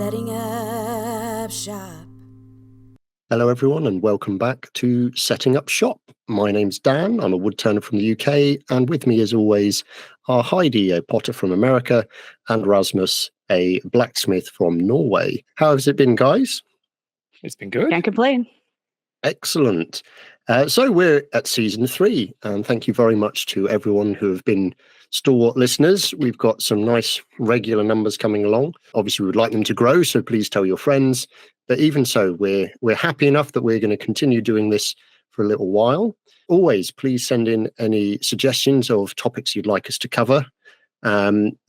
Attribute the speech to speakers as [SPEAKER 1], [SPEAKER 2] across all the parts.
[SPEAKER 1] Setting up shop.
[SPEAKER 2] Hello everyone and welcome back to Setting Up Shop. My name's Dan, I'm a woodturner from the UK, and with me as always are Heidi, a potter from America, and Rasmus, a blacksmith from Norway. How has it been, guys?
[SPEAKER 3] It's been good.
[SPEAKER 4] Can't complain.
[SPEAKER 2] Excellent. So we're at season 3, and thank you very much to everyone who have been stalwart listeners. We've got some nice regular numbers coming along. Obviously, we would like them to grow, so please tell your friends. But even so, we're happy enough that we're going to continue doing this for a little while. Always, please send in any suggestions of topics you'd like us to cover.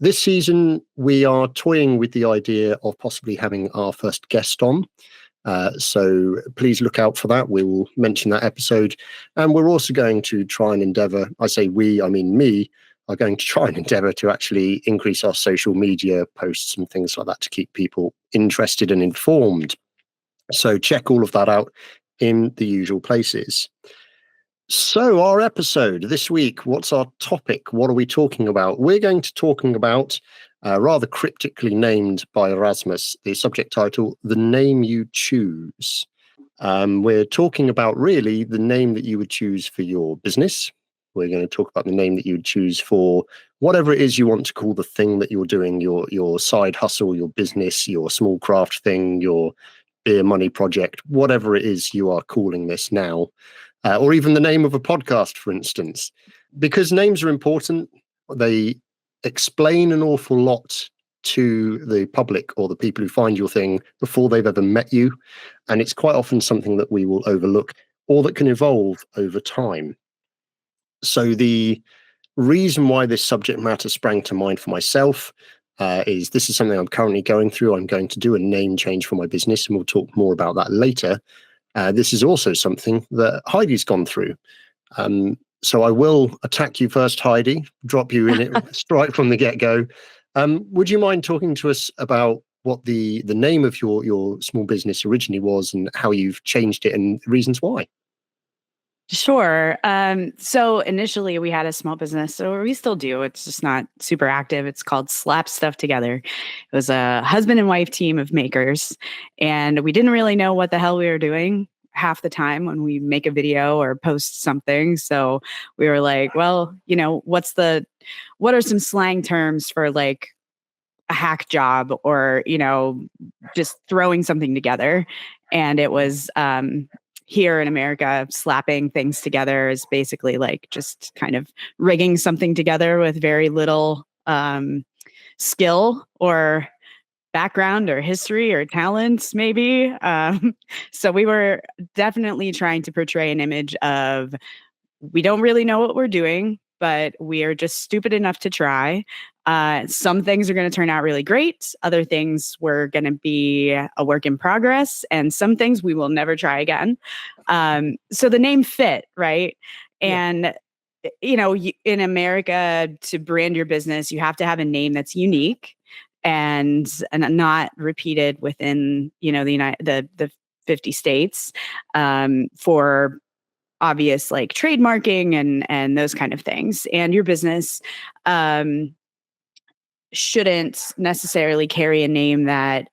[SPEAKER 2] This season, we are toying with the idea of possibly having our first guest on. So please look out for that. We will mention that episode. And we're also going to try and endeavour, I say we, I mean me, are going to try and endeavour to actually increase our social media posts and things like that to keep people interested and informed. So check all of that out in the usual places. So our episode this week, what's our topic? What are we talking about? We're going to talking about, rather cryptically named by Rasmus, the subject title, The Name You Choose. We're talking about really the name that you would choose for your business. We're going to talk about the name that you would choose for whatever it is you want to call the thing that you're doing, your side hustle, your business, your small craft thing, your beer money project, whatever it is you are calling this now, or even the name of a podcast, for instance. Because names are important, they explain an awful lot to the public or the people who find your thing before they've ever met you. And it's quite often something that we will overlook or that can evolve over time. So the reason why this subject matter sprang to mind for myself is this is something I'm currently going through. I'm going to do a name change for my business, and we'll talk more about that later. This is also something that Heidi's gone through. So I will attack you first, Heidi, drop you in it straight from the get-go. Would you mind talking to us about what the name of your small business originally was and how you've changed it and reasons why?
[SPEAKER 4] Sure. So initially we had a small business, or we still do. It's just not super active. It's called Slap Stuff Together. It was a husband and wife team of makers, and we didn't really know what the hell we were doing half the time when we make a video or post something. So we were like, well, what are some slang terms for like a hack job or, just throwing something together. And it was, here in America, slapping things together is basically like just kind of rigging something together with very little skill or background or history or talents, maybe. So we were definitely trying to portray an image of we don't really know what we're doing, but we are just stupid enough to try. Some things are going to turn out really great. Other things were going to be a work in progress, and some things we will never try again. So the name fit, right? And, in America, to brand your business, you have to have a name that's unique and not repeated within, the 50 states for obvious like trademarking and those kind of things. And your business shouldn't necessarily carry a name that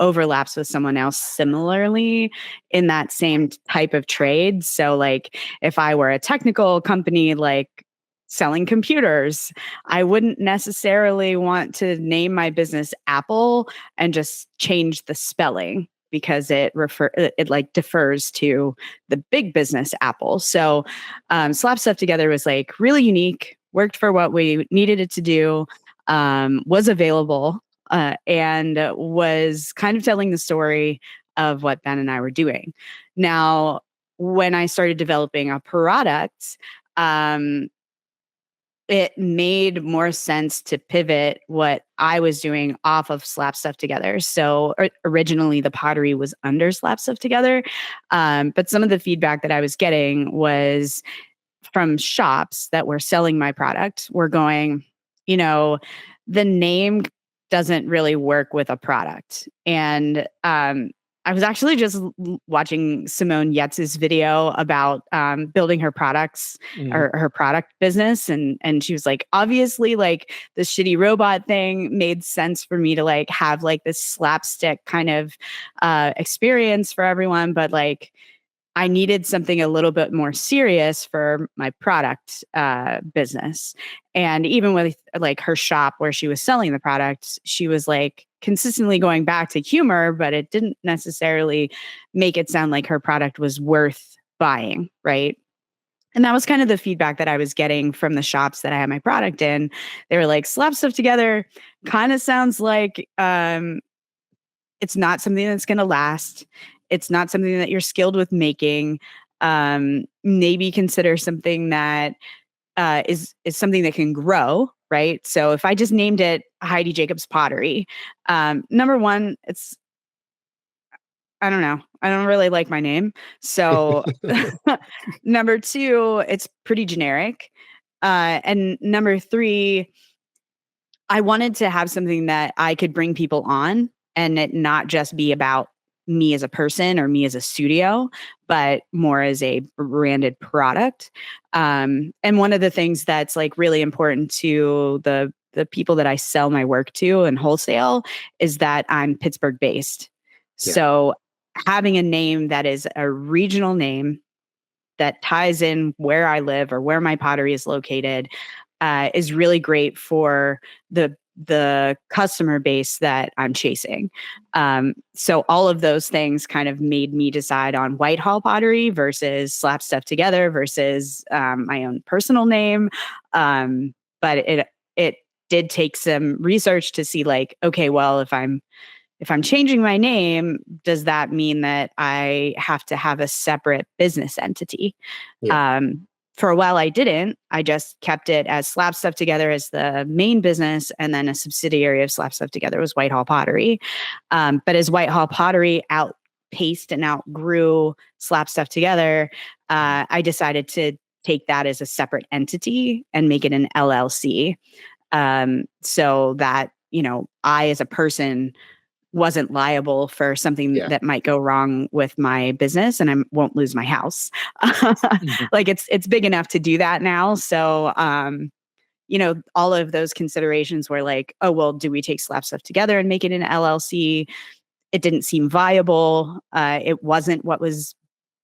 [SPEAKER 4] overlaps with someone else similarly in that same type of trade. So like if I were a technical company like selling computers, I wouldn't necessarily want to name my business Apple and just change the spelling because it defers to the big business Apple. So Slap Stuff Together was like really unique, worked for what we needed it to do, was available, and was kind of telling the story of what Ben and I were doing. Now, when I started developing a product, it made more sense to pivot what I was doing off of Slap Stuff Together. So originally the pottery was under Slap Stuff Together. But some of the feedback that I was getting was from shops that were selling my product were going, the name doesn't really work with a product. And I was actually just watching Simone Yetz's video about building her products or her product business. And she was like, obviously, like the shitty robot thing made sense for me to like have like this slapstick kind of experience for everyone. But like, I needed something a little bit more serious for my product business. And even with like her shop where she was selling the products, she was like consistently going back to humor, but it didn't necessarily make it sound like her product was worth buying, right? And that was kind of the feedback that I was getting from the shops that I had my product in. They were like, slap stuff together kind of sounds like it's not something that's going to last. It's not something that you're skilled with making. Maybe consider something that is something that can grow, right? So if I just named it Heidi Jacobs Pottery, number one, I don't know. I don't really like my name. So number two, it's pretty generic. And number three, I wanted to have something that I could bring people on and it not just be about me as a person or me as a studio, but more as a branded product. And one of the things that's like really important to the people that I sell my work to and wholesale is that I'm Pittsburgh based.
[SPEAKER 2] Yeah.
[SPEAKER 4] So having a name that is a regional name that ties in where I live or where my pottery is located is really great for the customer base that I'm chasing. So all of those things kind of made me decide on Whitehall Pottery versus Slap Stuff Together versus my own personal name. But it did take some research to see like, okay, well, if I'm changing my name, does that mean that I have to have a separate business entity?
[SPEAKER 2] Yeah.
[SPEAKER 4] For a while, I didn't. I just kept it as Slap Stuff Together as the main business, and then a subsidiary of Slap Stuff Together was Whitehall Pottery. But as Whitehall Pottery outpaced and outgrew Slap Stuff Together, I decided to take that as a separate entity and make it an LLC, so that I as a person wasn't liable for something that might go wrong with my business and I won't lose my house. Like it's big enough to do that now. So, all of those considerations were like, oh, well, do we take Slap Stuff Together and make it an LLC? It didn't seem viable. It wasn't what was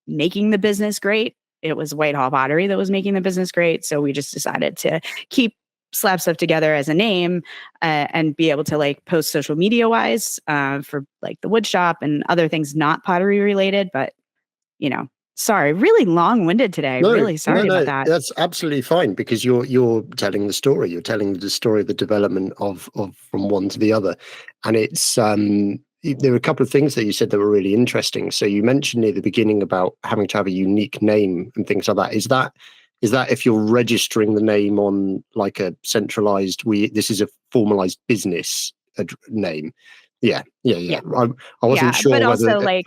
[SPEAKER 4] making the business great. It was Whitehall Pottery that was making the business great. So we just decided to keep Slap Stuff Together as a name and be able to like post social media wise for like the wood shop and other things not pottery related. But sorry, really long winded today. Really sorry about that.
[SPEAKER 2] That's absolutely fine because you're telling the story. You're telling the story of the development of from one to the other, and it's there were a couple of things that you said that were really interesting. So you mentioned near the beginning about having to have a unique name and things like that. Is that if you're registering the name on like a centralized, this is a formalized business name? Yeah. I wasn't sure
[SPEAKER 4] but
[SPEAKER 2] whether
[SPEAKER 4] also like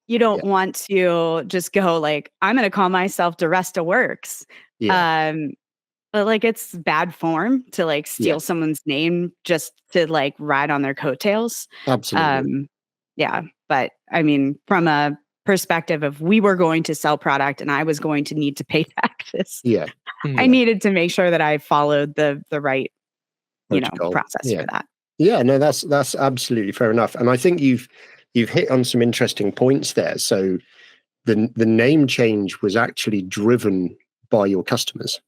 [SPEAKER 4] you don't want to just go like, I'm going to call myself DeResta Works.
[SPEAKER 2] Yeah.
[SPEAKER 4] But like it's bad form to like steal someone's name just to like ride on their coattails.
[SPEAKER 2] Absolutely.
[SPEAKER 4] But I mean, from a perspective of we were going to sell product and I was going to need to pay taxes.
[SPEAKER 2] Yeah.
[SPEAKER 4] I needed to make sure that I followed the right, process for that.
[SPEAKER 2] Yeah, no, that's absolutely fair enough. And I think you've hit on some interesting points there. So the name change was actually driven by your customers.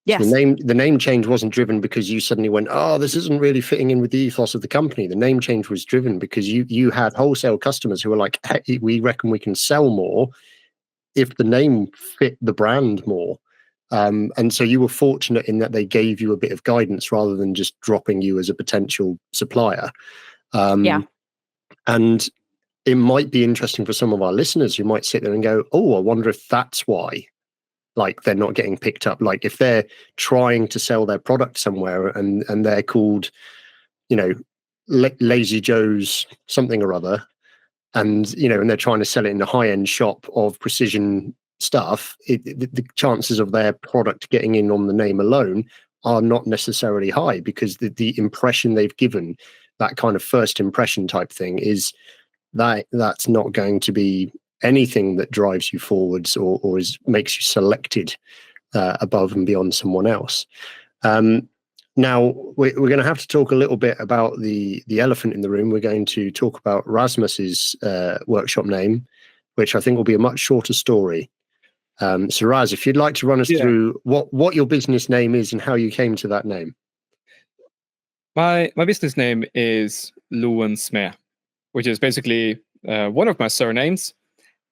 [SPEAKER 4] Yes.
[SPEAKER 2] So the name change wasn't driven because you suddenly went, oh, this isn't really fitting in with the ethos of the company. The name change was driven because you had wholesale customers who were like, hey, we reckon we can sell more if the name fit the brand more. And so you were fortunate in that they gave you a bit of guidance rather than just dropping you as a potential supplier. And it might be interesting for some of our listeners who might sit there and go, oh, I wonder if that's why like they're not getting picked up. Like if they're trying to sell their product somewhere and they're called, Lazy Joe's something or other, and they're trying to sell it in a high-end shop of precision stuff, the chances of their product getting in on the name alone are not necessarily high because the impression they've given, that kind of first impression type thing, is that's not going to be anything that drives you forwards or makes you selected above and beyond someone else. Now, we're going to have to talk a little bit about the elephant in the room. We're going to talk about Rasmus's workshop name, which I think will be a much shorter story. So Raz, if you'd like to run us through what your business name is and how you came to that name.
[SPEAKER 3] My business name is Loen Sme, which is basically one of my surnames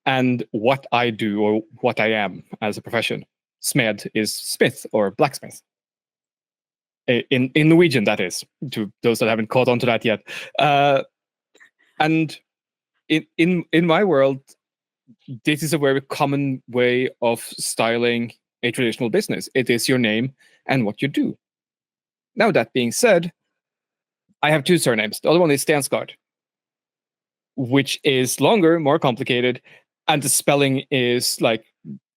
[SPEAKER 3] and what I do or what I am as a profession. Smed is smith or blacksmith. In Norwegian, that is, to those that haven't caught on to that yet. And in my world, this is a very common way of styling a traditional business. It is your name and what you do. Now, that being said, I have two surnames. The other one is Stensgaard, which is longer, more complicated, and the spelling is like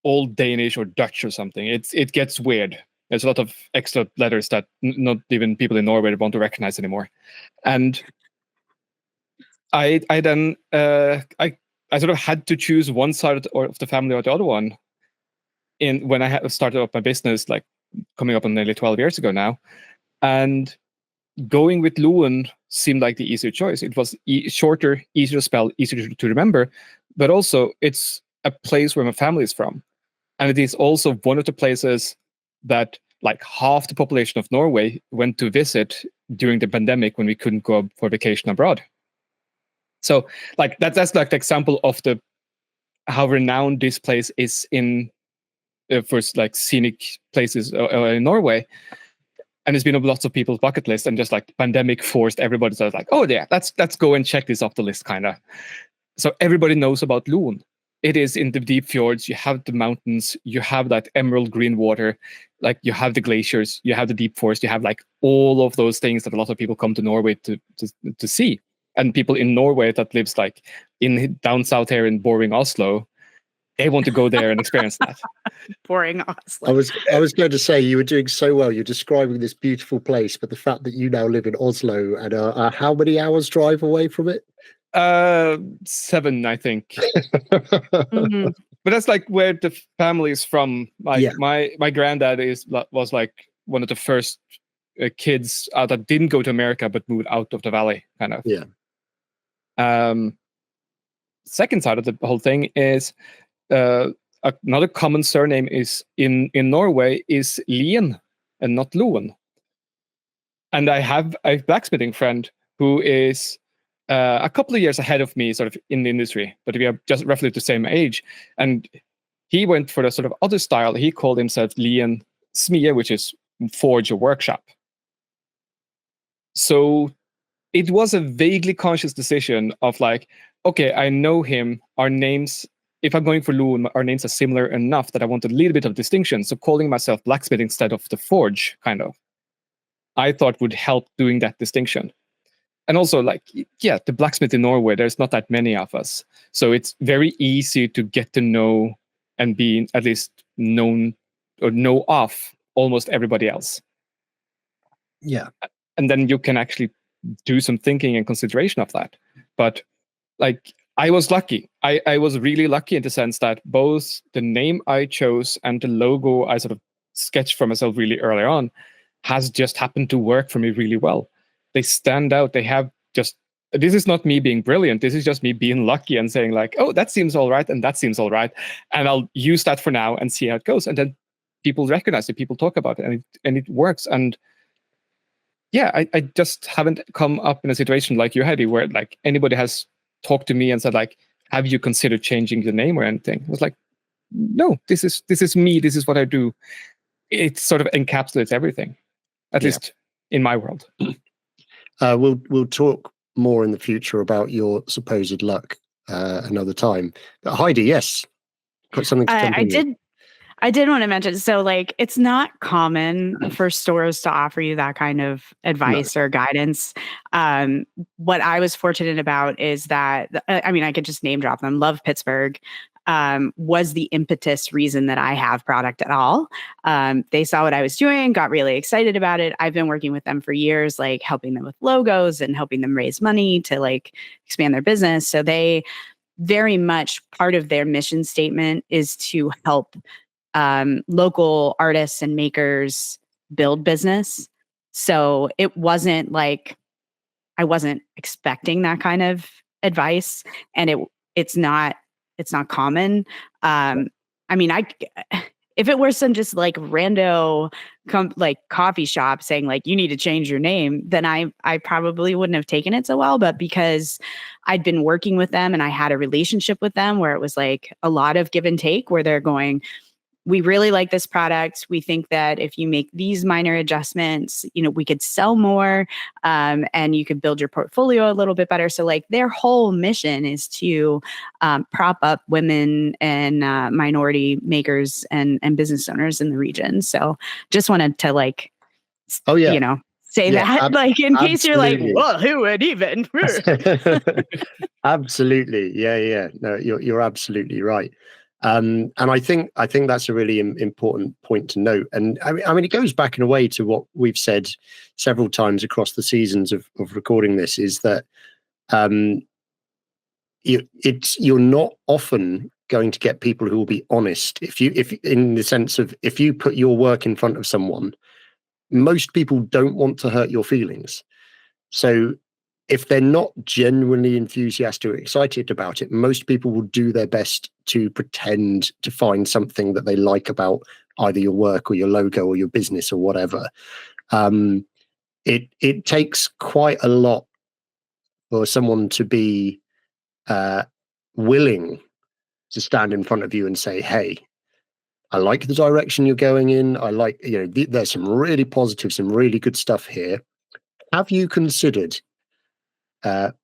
[SPEAKER 3] Old Danish or Dutch or something. It gets weird. There's a lot of extra letters that not even people in Norway want to recognize anymore. And I then I sort of had to choose one side of the family or the other one when I started up my business, like coming up on nearly 12 years ago now. And going with Loen seemed like the easier choice. It was shorter, easier to spell, easier to remember, but also it's a place where my family is from. And it is also one of the places that like half the population of Norway went to visit during the pandemic when we couldn't go for vacation abroad. So like that's like the example of how renowned this place is in for like scenic places in Norway. And it's been on lots of people's bucket list, and just like pandemic forced everybody to like, oh yeah, let's go and check this off the list, kind of. So everybody knows about Loen. It is in the deep fjords. You have the mountains. You have that emerald green water. Like you have the glaciers. You have the deep forest. You have like all of those things that a lot of people come to Norway to see. And people in Norway that lives like in down south here in boring Oslo, they want to go there and experience that.
[SPEAKER 4] Boring Oslo.
[SPEAKER 2] I was going to say you were doing so well. You're describing this beautiful place, but the fact that you now live in Oslo and are how many hours drive away from it?
[SPEAKER 3] 7, I think.
[SPEAKER 4] Mm-hmm.
[SPEAKER 3] But that's like where the family is from. Like my granddad was like one of the first kids that didn't go to America but moved out of the valley, kind of.
[SPEAKER 2] Yeah.
[SPEAKER 3] Second side of the whole thing is another common surname is in Norway is Lien and not Loen. And I have a blacksmithing friend who is a couple of years ahead of me, sort of in the industry, but we are just roughly the same age. And he went for the sort of other style. He called himself Lien Smie, which is forge or workshop. So it was a vaguely conscious decision of like, okay, I know him. Our names, if I'm going for Loen, our names are similar enough that I want a little bit of distinction. So calling myself blacksmith instead of the forge, kind of, I thought would help doing that distinction. And also, like, yeah, the blacksmith in Norway, there's not that many of us. So it's very easy to get to know and be at least known or know of almost everybody else.
[SPEAKER 2] Yeah.
[SPEAKER 3] And then you can actually do some thinking and consideration of that. But like, I was lucky. I was really lucky in the sense that both the name I chose and the logo I sort of sketched for myself really early on has just happened to work for me really well. They stand out. They have just, this is not me being brilliant. This is just me being lucky and saying like, oh, that seems all right. And that seems all right. And I'll use that for now and see how it goes. And then people recognize it. People talk about it and it works. And yeah, I just haven't come up in a situation like you, Heidi, where like anybody has talked to me and said like, have you considered changing the name or anything? I was like, no, this is me. This is what I do. It sort of encapsulates everything, at least in my world.
[SPEAKER 2] We'll talk more in the future about your supposed luck another time. But Heidi, yes, got something to jump in.
[SPEAKER 4] I did want to mention, so like it's not common for stores to offer you that kind of advice or guidance. What I was fortunate about is that, I mean, I could just name drop them. Love Pittsburgh. was the impetus reason that I have product at all. They saw what I was doing, got really excited about it. I've been working with them for years, like helping them with logos and helping them raise money to like expand their business. So they very much, part of their mission statement is to help local artists and makers build business. So it wasn't like, I wasn't expecting that kind of advice, and it's not common. I mean, if it were some just like rando like coffee shop saying like, you need to change your name, then I probably wouldn't have taken it so well. But because I'd been working with them and I had a relationship with them where it was like a lot of give and take, where they're going, we really like this product. We think that if you make these minor adjustments, you know, we could sell more, and you could build your portfolio a little bit better. So like their whole mission is to prop up women and minority makers and business owners in the region. So just wanted to like, you know, say that like in case you're like, well, who would even?
[SPEAKER 2] Absolutely. Yeah. No, you're absolutely right. And I think that's a really important point to note. And I mean, it goes back in a way to what we've said several times across the seasons of recording this, is that you're not often going to get people who will be honest. If in the sense of, if you put your work in front of someone, most people don't want to hurt your feelings. So if they're not genuinely enthusiastic or excited about it, most people will do their best to pretend to find something that they like about either your work or your logo or your business or whatever. It takes quite a lot for someone to be willing to stand in front of you and say, hey, I like the direction you're going in. I like, there's some really positive, some really good stuff here. Have you considered that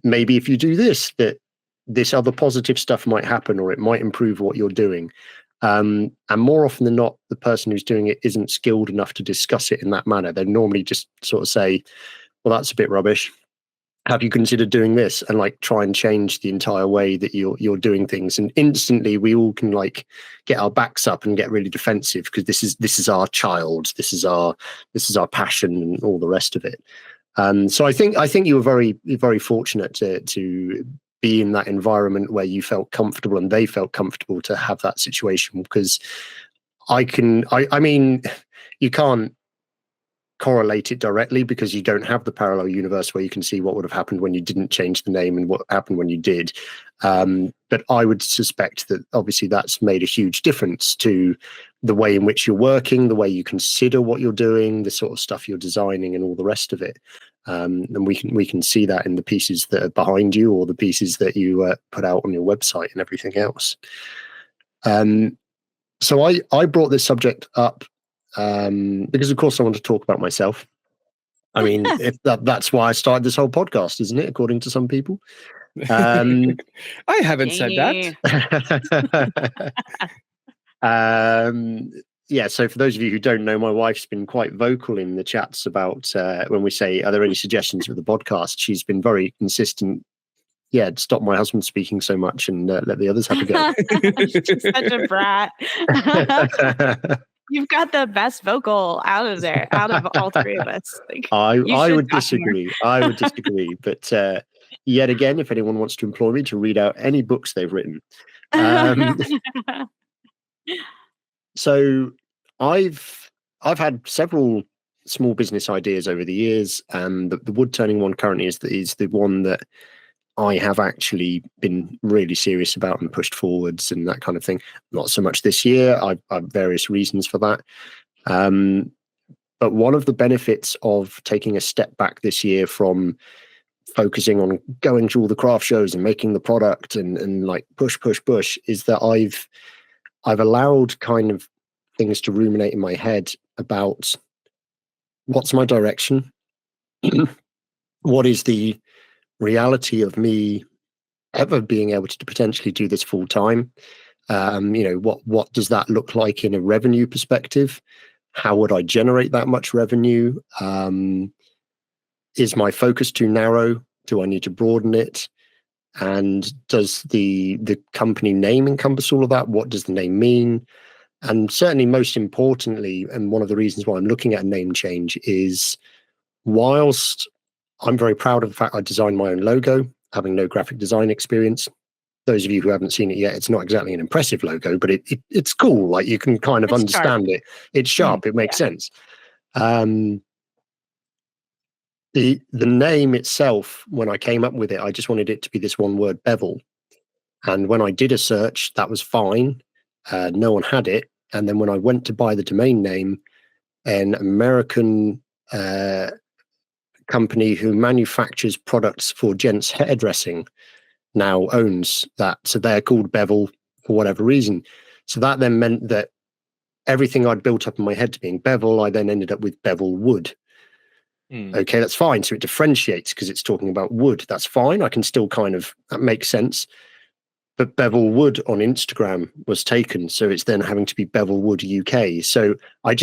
[SPEAKER 2] maybe if you do this, that this other positive stuff might happen, or it might improve what you're doing? And more often than not, the person who's doing it isn't skilled enough to discuss it in that manner. They normally just sort of say, well, that's a bit rubbish. Have you considered doing this? And like try and change the entire way that you're doing things. And instantly we all can like get our backs up and get really defensive, because this is our child, this is our passion and all the rest of it. So I think you were very, very fortunate to be in that environment where you felt comfortable and they felt comfortable to have that situation. Because I mean, you can't correlate it directly because you don't have the parallel universe where you can see what would have happened when you didn't change the name and what happened when you did. But I would suspect that obviously that's made a huge difference to the way in which you're working, the way you consider what you're doing, the sort of stuff you're designing and all the rest of it. And we can see that in the pieces that are behind you, or the pieces that you put out on your website and everything else. So I brought this subject up because of course I want to talk about myself. I mean, if that's why I started this whole podcast, isn't it? According to some people.
[SPEAKER 3] I haven't said that.
[SPEAKER 2] Yeah, so for those of you who don't know, my wife's been quite vocal in the chats about when we say, are there any suggestions for the podcast? She's been very insistent. Yeah, stop my husband speaking so much and let the others have a go.
[SPEAKER 4] She's such a brat. You've got the best vocal out of all three of us. Like,
[SPEAKER 2] I would disagree. I would disagree. But yet again, if anyone wants to employ me to read out any books they've written. So I've had several small business ideas over the years, and the wood turning one currently is the one that I have actually been really serious about and pushed forwards and that kind of thing. Not so much this year. I've various reasons for that. But one of the benefits of taking a step back this year from focusing on going to all the craft shows and making the product and like push is that I've allowed kind of things to ruminate in my head about what's my direction, what is the reality of me ever being able to potentially do this full time. What does that look like in a revenue perspective? How would I generate that much revenue? Is my focus too narrow? Do I need to broaden it? And does the company name encompass all of that? What does the name mean? And certainly, most importantly, and one of the reasons why I'm looking at a name change is, whilst I'm very proud of the fact I designed my own logo, having no graphic design experience. Those of you who haven't seen it yet, it's not exactly an impressive logo, but it's cool. Like, you can kind of understand it. It's sharp. It makes sense. The name itself, when I came up with it, I just wanted it to be this one word, bevel. And when I did a search, that was fine. No one had it. And then when I went to buy the domain name, an American company who manufactures products for gents hairdressing now owns that. So they're called Bevel for whatever reason. So that then meant that everything I'd built up in my head to being Bevel, I then ended up with Bevel Wood. Okay, that's fine. So it differentiates because it's talking about wood. That's fine. I can still that makes sense. But Bevel Wood on Instagram was taken. So it's then having to be Bevel Wood UK. So I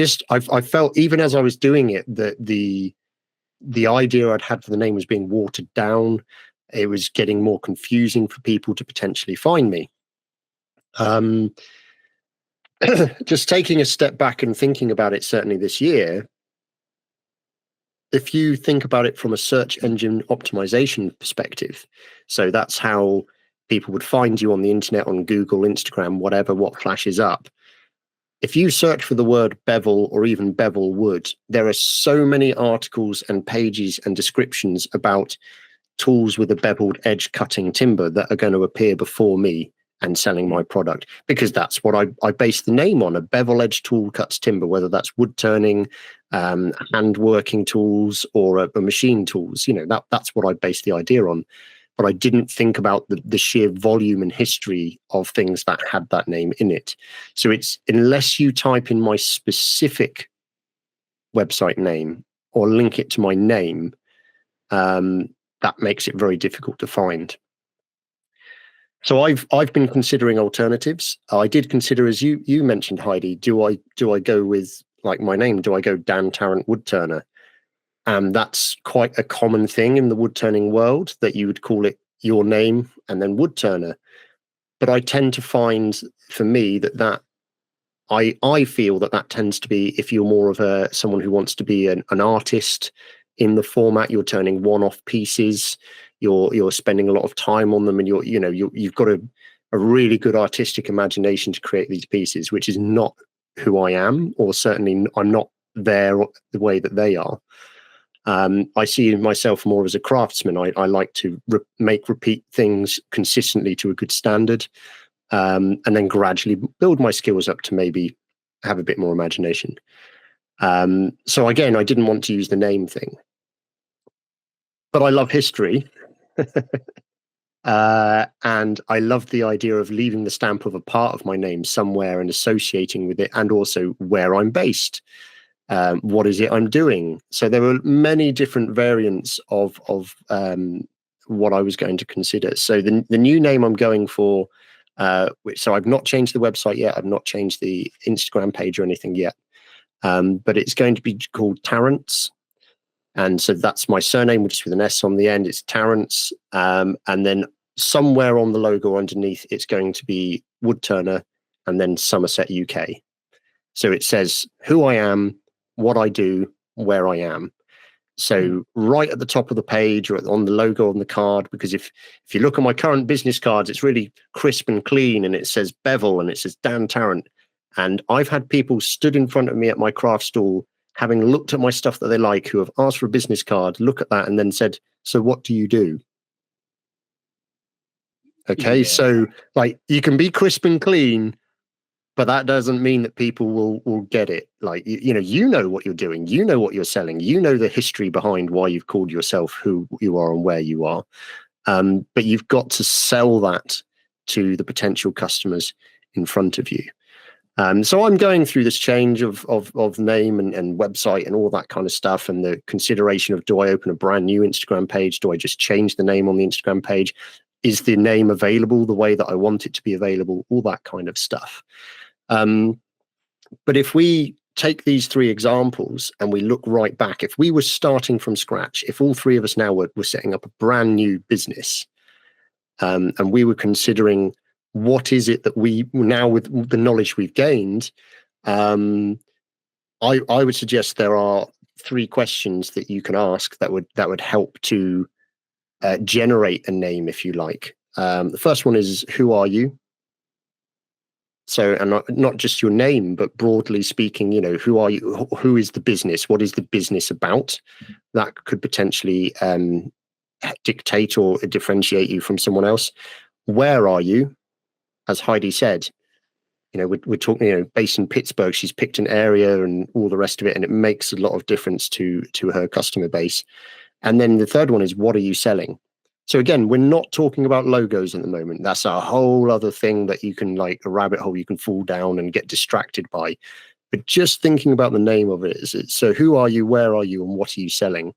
[SPEAKER 2] felt, even as I was doing it, that the idea I'd had for the name was being watered down. It was getting more confusing for people to potentially find me. Just taking a step back and thinking about it, certainly this year, if you think about it from a search engine optimization perspective, so that's how people would find you on the internet, on Google, Instagram, whatever, what flashes up. If you search for the word bevel or even bevel wood, there are so many articles and pages and descriptions about tools with a beveled edge cutting timber that are going to appear before me and selling my product, because that's what I base the name on. A bevel edge tool cuts timber, whether that's wood turning, hand working tools, or a machine tools. That's what I base the idea on. But I didn't think about the sheer volume and history of things that had that name in it. So it's, unless you type in my specific website name or link it to my name, that makes it very difficult to find. So I've been considering alternatives. I did consider, as you mentioned, Heidi, do I go with, like, my name? Do I go Dan Tarrant Wood Turner? And that's quite a common thing in the wood turning world, that you would call it your name and then wood turner. But I tend to find, for me, that I feel that tends to be, if you're more of someone who wants to be an artist in the format, you're turning one-off pieces, you're spending a lot of time on them, and you've got a really good artistic imagination to create these pieces, which is not who I am, or certainly I'm not there the way that they are. I see myself more as a craftsman. I like to repeat things consistently to a good standard, and then gradually build my skills up to maybe have a bit more imagination. So again, I didn't want to use the name thing, but I love history. And I love the idea of leaving the stamp of a part of my name somewhere and associating with it, and also where I'm based. What is it I'm doing? So there were many different variants of what I was going to consider. So the new name I'm going for, so I've not changed the website yet. I've not changed the Instagram page or anything yet. But it's going to be called Tarrant's. And so that's my surname, just with an S on the end. It's Tarrant's. And then somewhere on the logo underneath, it's going to be Wood Turner and then Somerset, UK. So it says who I am, what I do, where I am. So right at the top of the page, or on the logo on the card, because if you look at my current business cards, it's really crisp and clean, and it says Bevel and it says Dan Tarrant. And I've had people stood in front of me at my craft stall, having looked at my stuff that they like, who have asked for a business card, look at that, and then said, so what do you do? Okay, so like, you can be crisp and clean, but that doesn't mean that people will get it. Like, you know what you're doing, you know what you're selling, you know the history behind why you've called yourself who you are and where you are. But you've got to sell that to the potential customers in front of you. So I'm going through this change of name and website and all that kind of stuff, and the consideration of, do I open a brand new Instagram page? Do I just change the name on the Instagram page? Is the name available the way that I want it to be available? All that kind of stuff. But if we take these three examples and we look right back, if we were starting from scratch, if all three of us now were setting up a brand new business, and we were considering what is it that we now, with the knowledge we've gained, I would suggest there are 3 questions that you can ask that would help to generate a name, if you like. The first one is, who are you? So, and not just your name, but broadly speaking, who are you? Who is the business? What is the business about? That could potentially dictate or differentiate you from someone else. Where are you? As Heidi said, we're talking, based in Pittsburgh, she's picked an area and all the rest of it, and it makes a lot of difference to her customer base. And then the third one is, what are you selling? So again, we're not talking about logos at the moment. That's a whole other thing that you can, like a rabbit hole you can fall down and get distracted by. But just thinking about the name of it is, so who are you, where are you, and what are you selling?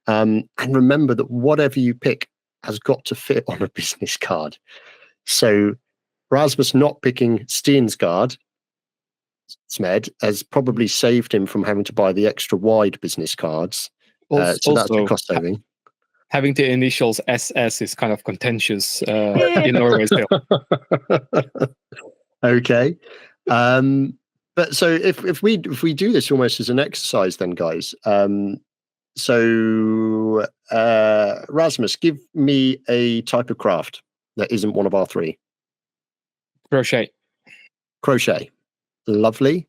[SPEAKER 2] And remember that whatever you pick has got to fit on a business card. So Rasmus not picking Stensgaard, Smed, has probably saved him from having to buy the extra wide business cards. So that's the cost saving.
[SPEAKER 3] Having the initials SS is kind of contentious in Norway still.
[SPEAKER 2] Okay. But so if we do this almost as an exercise then, guys, so Rasmus, give me a type of craft that isn't one of our 3. Crochet. Lovely.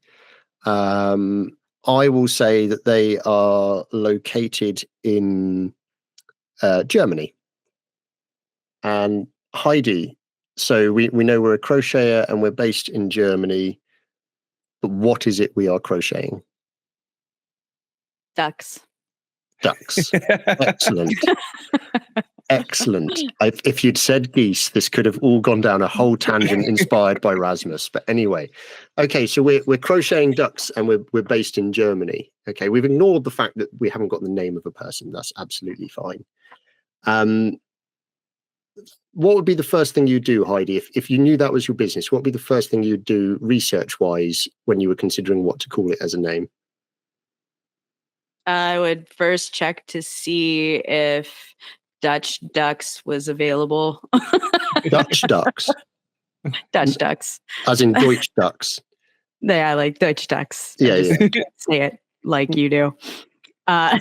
[SPEAKER 2] I will say that they are located in Germany. And Heidi, so we know we're a crocheter and we're based in Germany, but what is it we are crocheting?
[SPEAKER 4] Ducks.
[SPEAKER 2] Excellent. Excellent. If you'd said geese, this could have all gone down a whole tangent inspired by Rasmus. But anyway, okay, so we're crocheting ducks and we're based in Germany. Okay, we've ignored the fact that we haven't got the name of a person. That's absolutely fine. What would be the first thing you'd do, Heidi, if you knew that was your business? What would be the first thing you'd do research-wise when you were considering what to call it as a name?
[SPEAKER 4] I would first check to see if Dutch ducks was available.
[SPEAKER 2] Dutch ducks?
[SPEAKER 4] Dutch ducks.
[SPEAKER 2] As in Deutsch ducks?
[SPEAKER 4] Yeah, like Dutch ducks.
[SPEAKER 2] Yeah.
[SPEAKER 4] Say it like you do.
[SPEAKER 2] I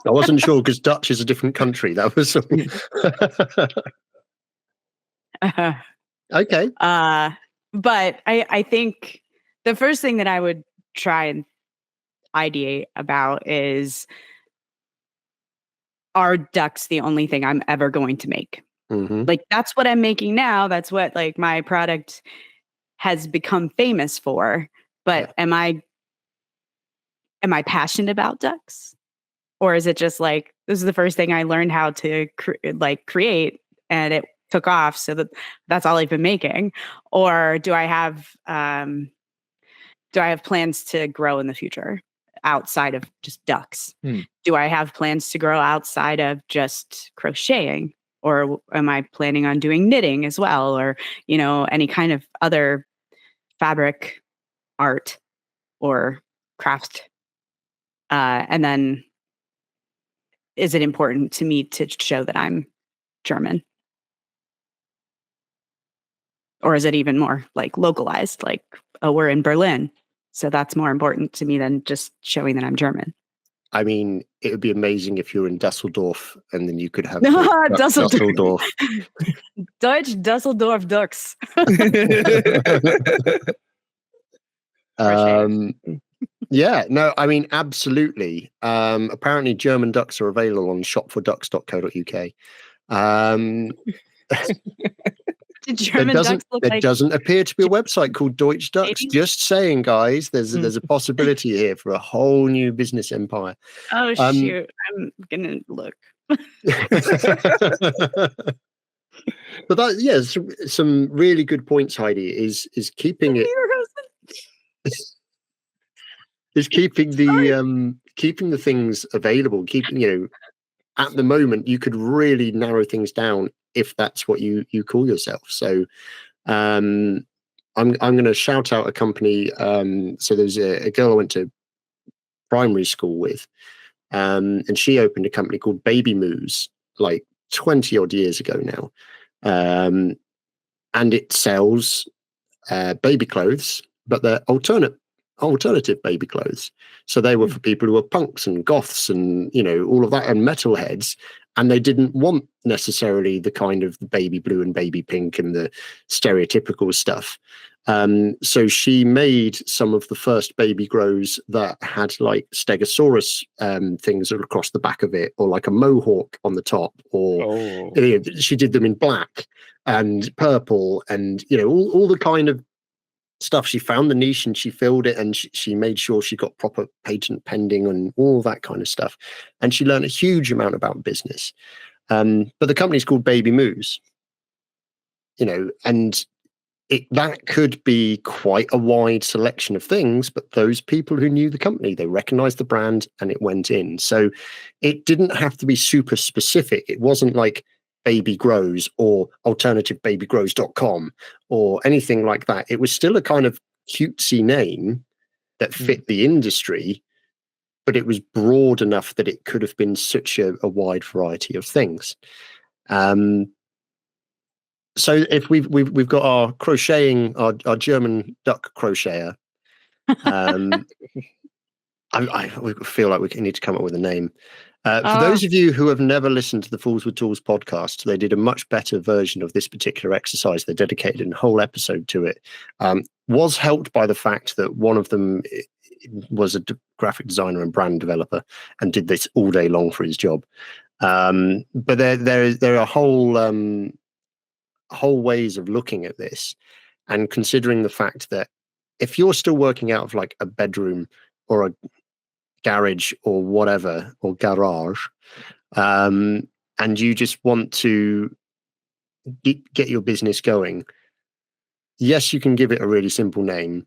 [SPEAKER 2] wasn't sure because Dutch is a different country. That was something. Okay.
[SPEAKER 4] But I think the first thing that I would try and ideate about is, are ducks the only thing I'm ever going to make?
[SPEAKER 2] Mm-hmm.
[SPEAKER 4] Like, that's what I'm making now. That's what, like, my product has become famous for. But am I passionate about ducks? Or is it just like, this is the first thing I learned how to create and it took off, so that's all I've been making? Or do I have plans to grow in the future outside of just ducks? Do I have plans to grow outside of just crocheting? Or am I planning on doing knitting as well? Or, any kind of other fabric art or craft? And then, is it important to me to show that I'm German? Or is it even more like localized, like, oh, we're in Berlin, so that's more important to me than just showing that I'm German?
[SPEAKER 2] I mean, it would be amazing if you were in Dusseldorf and then you could have
[SPEAKER 4] Dusseldorf. Deutsch Dusseldorf ducks.
[SPEAKER 2] Yeah, no, I mean, absolutely. Apparently German ducks are available on shopforducks.co.uk. There doesn't appear to be a website called Deutsch Ducks. Just saying, guys, there's a possibility here for a whole new business empire.
[SPEAKER 4] Oh, shoot. I'm gonna look.
[SPEAKER 2] But some really good points, Heidi, is keeping it is keeping the things available, at the moment you could really narrow things down if that's what you call yourself. So I'm going to shout out a company. So there's a girl I went to primary school with, and she opened a company called Baby Moos like 20 odd years ago now. and it sells baby clothes, but they're alternative baby clothes. So they were for people who were punks and goths and, you know, all of that, and metalheads. And they didn't want necessarily the kind of baby blue and baby pink and the stereotypical stuff. So she made some of the first baby grows that had like stegosaurus things across the back of it, or like a mohawk on the top, or she did them in black and purple, and, you know, all the kind of stuff. She found the niche and she filled it, and she made sure she got proper patent pending and all that kind of stuff. And she learned a huge amount about business. But the company's called Baby Moose, you know, and that could be quite a wide selection of things, but those people who knew the company, they recognized the brand and it went in. So it didn't have to be super specific. It wasn't like Baby Grows or alternativebabygrows.com or anything like that. It was still a kind of cutesy name that fit the industry, but it was broad enough that it could have been such a wide variety of things. So if we've got our crocheting, our German duck crocheter, I feel like we need to come up with a name. For those of you who have never listened to the Fools with Tools podcast, they did a much better version of this particular exercise. They dedicated a whole episode to it. Was helped by the fact that one of them was a graphic designer and brand developer and did this all day long for his job. But there are whole ways of looking at this, and considering the fact that if you're still working out of like a bedroom or a garage or whatever, or garage, and you just want to get your business going, yes, you can give it a really simple name,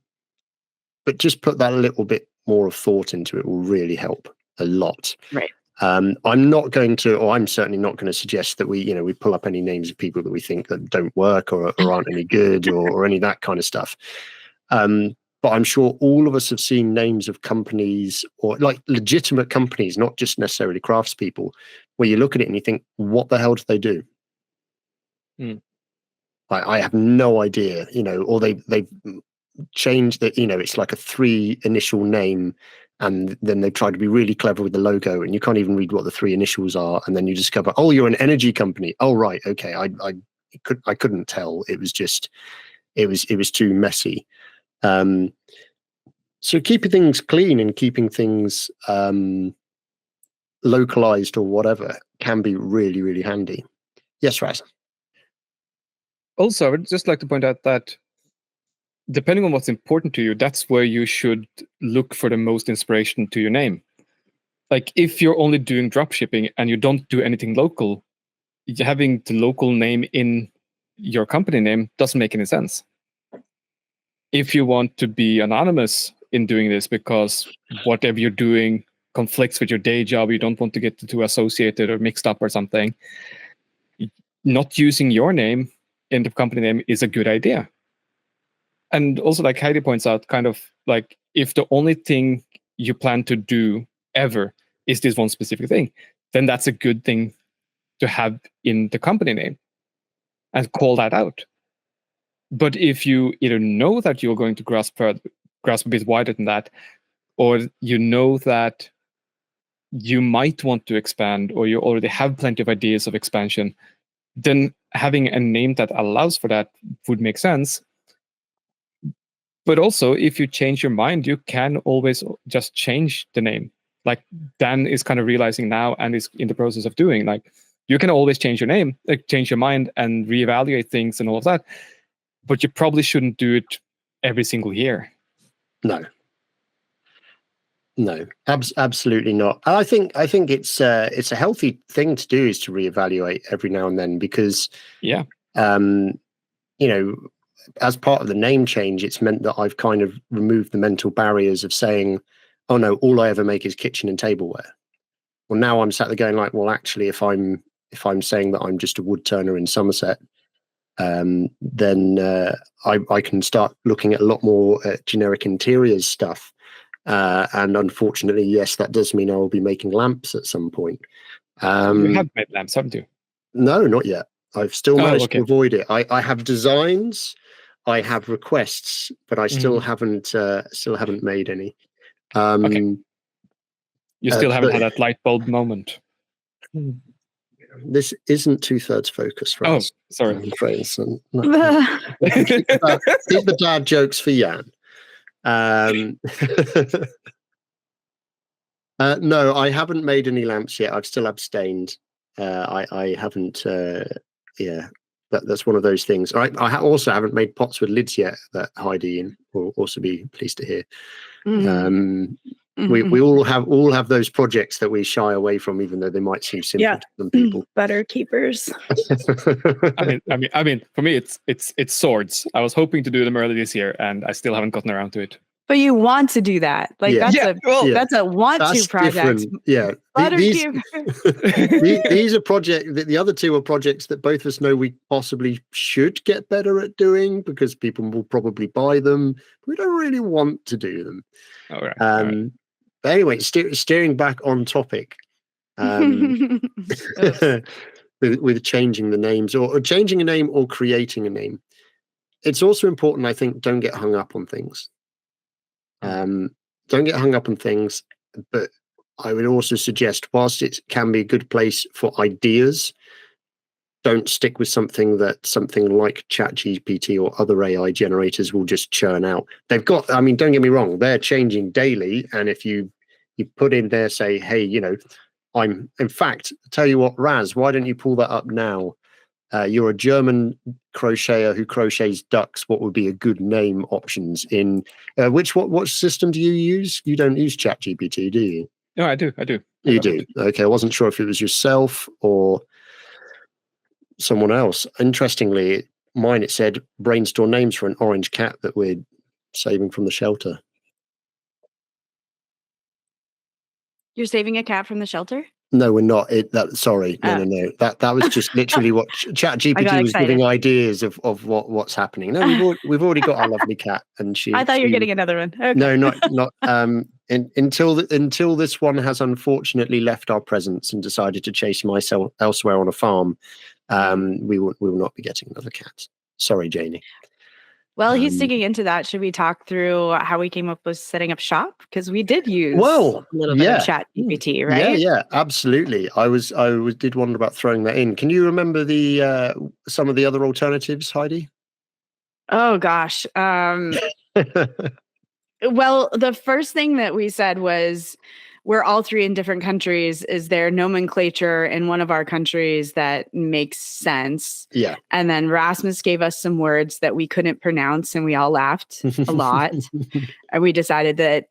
[SPEAKER 2] but just put that little bit more of thought into it will really help a lot.
[SPEAKER 4] Right.
[SPEAKER 2] I'm certainly not going to suggest that we pull up any names of people that we think that don't work or aren't any good or any of that kind of stuff. But I'm sure all of us have seen names of companies, or like legitimate companies, not just necessarily craftspeople, where you look at it and you think, what the hell do they do? I have no idea, or they've changed that, it's like a 3 initial name, and then they try to be really clever with the logo, and you can't even read what the 3 initials are, and then you discover, oh, you're an energy company. Oh, right, okay. I couldn't tell. It was just, it was too messy. So keeping things clean and keeping things localized or whatever can be really, really handy. Yes, Raz.
[SPEAKER 3] Also, I would just like to point out that depending on what's important to you, that's where you should look for the most inspiration to your name. Like if you're only doing drop shipping and you don't do anything local, having the local name in your company name doesn't make any sense. If you want to be anonymous in doing this because whatever you're doing conflicts with your day job, you don't want to get too associated or mixed up or something, not using your name in the company name is a good idea. And also, like Heidi points out, kind of like if the only thing you plan to do ever is this one specific thing, then that's a good thing to have in the company name and call that out. But if you either know that you're going to grasp a bit wider than that, or you know that you might want to expand, or you already have plenty of ideas of expansion, then having a name that allows for that would make sense. But also, if you change your mind, you can always just change the name. Like Dan is kind of realizing now and is in the process of doing. Like you can always change your name, like change your mind and reevaluate things and all of that. But you probably shouldn't do it every single year.
[SPEAKER 2] No, absolutely not. I think it's a healthy thing to do, is to reevaluate every now and then, because as part of the name change, it's meant that I've kind of removed the mental barriers of saying, oh no, all I ever make is kitchen and tableware. Well, now I'm sat there going like, well, actually, if I'm saying that I'm just a wood turner in Somerset, then I can start looking at a lot more generic interiors stuff. And unfortunately, yes, that does mean I will be making lamps at some point.
[SPEAKER 3] You have made lamps, haven't you?
[SPEAKER 2] No, not yet. I've still managed to
[SPEAKER 3] okay.
[SPEAKER 2] avoid it. I have designs, I have requests, but I still haven't made any.
[SPEAKER 3] Okay. You still haven't
[SPEAKER 2] but
[SPEAKER 3] had that light bulb moment.
[SPEAKER 2] this isn't 2/3 focus for us.
[SPEAKER 3] Sorry.
[SPEAKER 2] I'm afraid. So, keep the dad jokes for Jan. No, I haven't made any lamps yet. I've still abstained. I haven't. That's one of those things. I also haven't made pots with lids yet. That Heidi will also be pleased to hear. We all have those projects that we shy away from, even though they might seem simple to some people.
[SPEAKER 4] Butter keepers.
[SPEAKER 3] I mean, for me, it's swords. I was hoping to do them early this year, and I still haven't gotten around to it.
[SPEAKER 4] But you want to do that. Like that's a want to project.
[SPEAKER 2] Different. Yeah. These are projects. The other two are projects that both of us know we possibly should get better at doing because people will probably buy them. We don't really want to do them.
[SPEAKER 3] All right.
[SPEAKER 2] But anyway, steering back on topic. With changing the names or changing a name or creating a name. It's also important, I think, don't get hung up on things. Don't get hung up on things, but I would also suggest, whilst it can be a good place for ideas, don't stick with something like ChatGPT or other AI generators will just churn out. They've got, I mean, don't get me wrong, they're changing daily. And if you put in there, say, hey, in fact, tell you what, Raz, why don't you pull that up now? You're a German crocheter who crochets ducks. What would be a good name options in what system do you use? You don't use ChatGPT, do you?
[SPEAKER 3] No, I do.
[SPEAKER 2] You do. Okay, I wasn't sure if it was yourself or someone else. Interestingly, mine it said brainstorm names for an orange cat that we're saving from the shelter.
[SPEAKER 4] You're saving a cat from the shelter?
[SPEAKER 2] No, we're not. Sorry, no. That was just literally what ChatGPT was giving ideas of what's happening. No, we've already got our lovely cat, and she.
[SPEAKER 4] I thought you were getting another one. Okay.
[SPEAKER 2] No, not. Until this one has unfortunately left our presence and decided to chase mice elsewhere on a farm, we will not be getting another cat. Sorry, Janie.
[SPEAKER 4] Well, he's digging into that. Should we talk through how we came up with setting up shop? Because we did use a little bit of ChatGPT, right?
[SPEAKER 2] Yeah, absolutely. I did wonder about throwing that in. Can you remember some of the other alternatives, Heidi?
[SPEAKER 4] Oh gosh. Well, the first thing that we said was we're all three in different countries. Is there nomenclature in one of our countries that makes sense?
[SPEAKER 2] Yeah.
[SPEAKER 4] And then Rasmus gave us some words that we couldn't pronounce and we all laughed a lot. And we decided that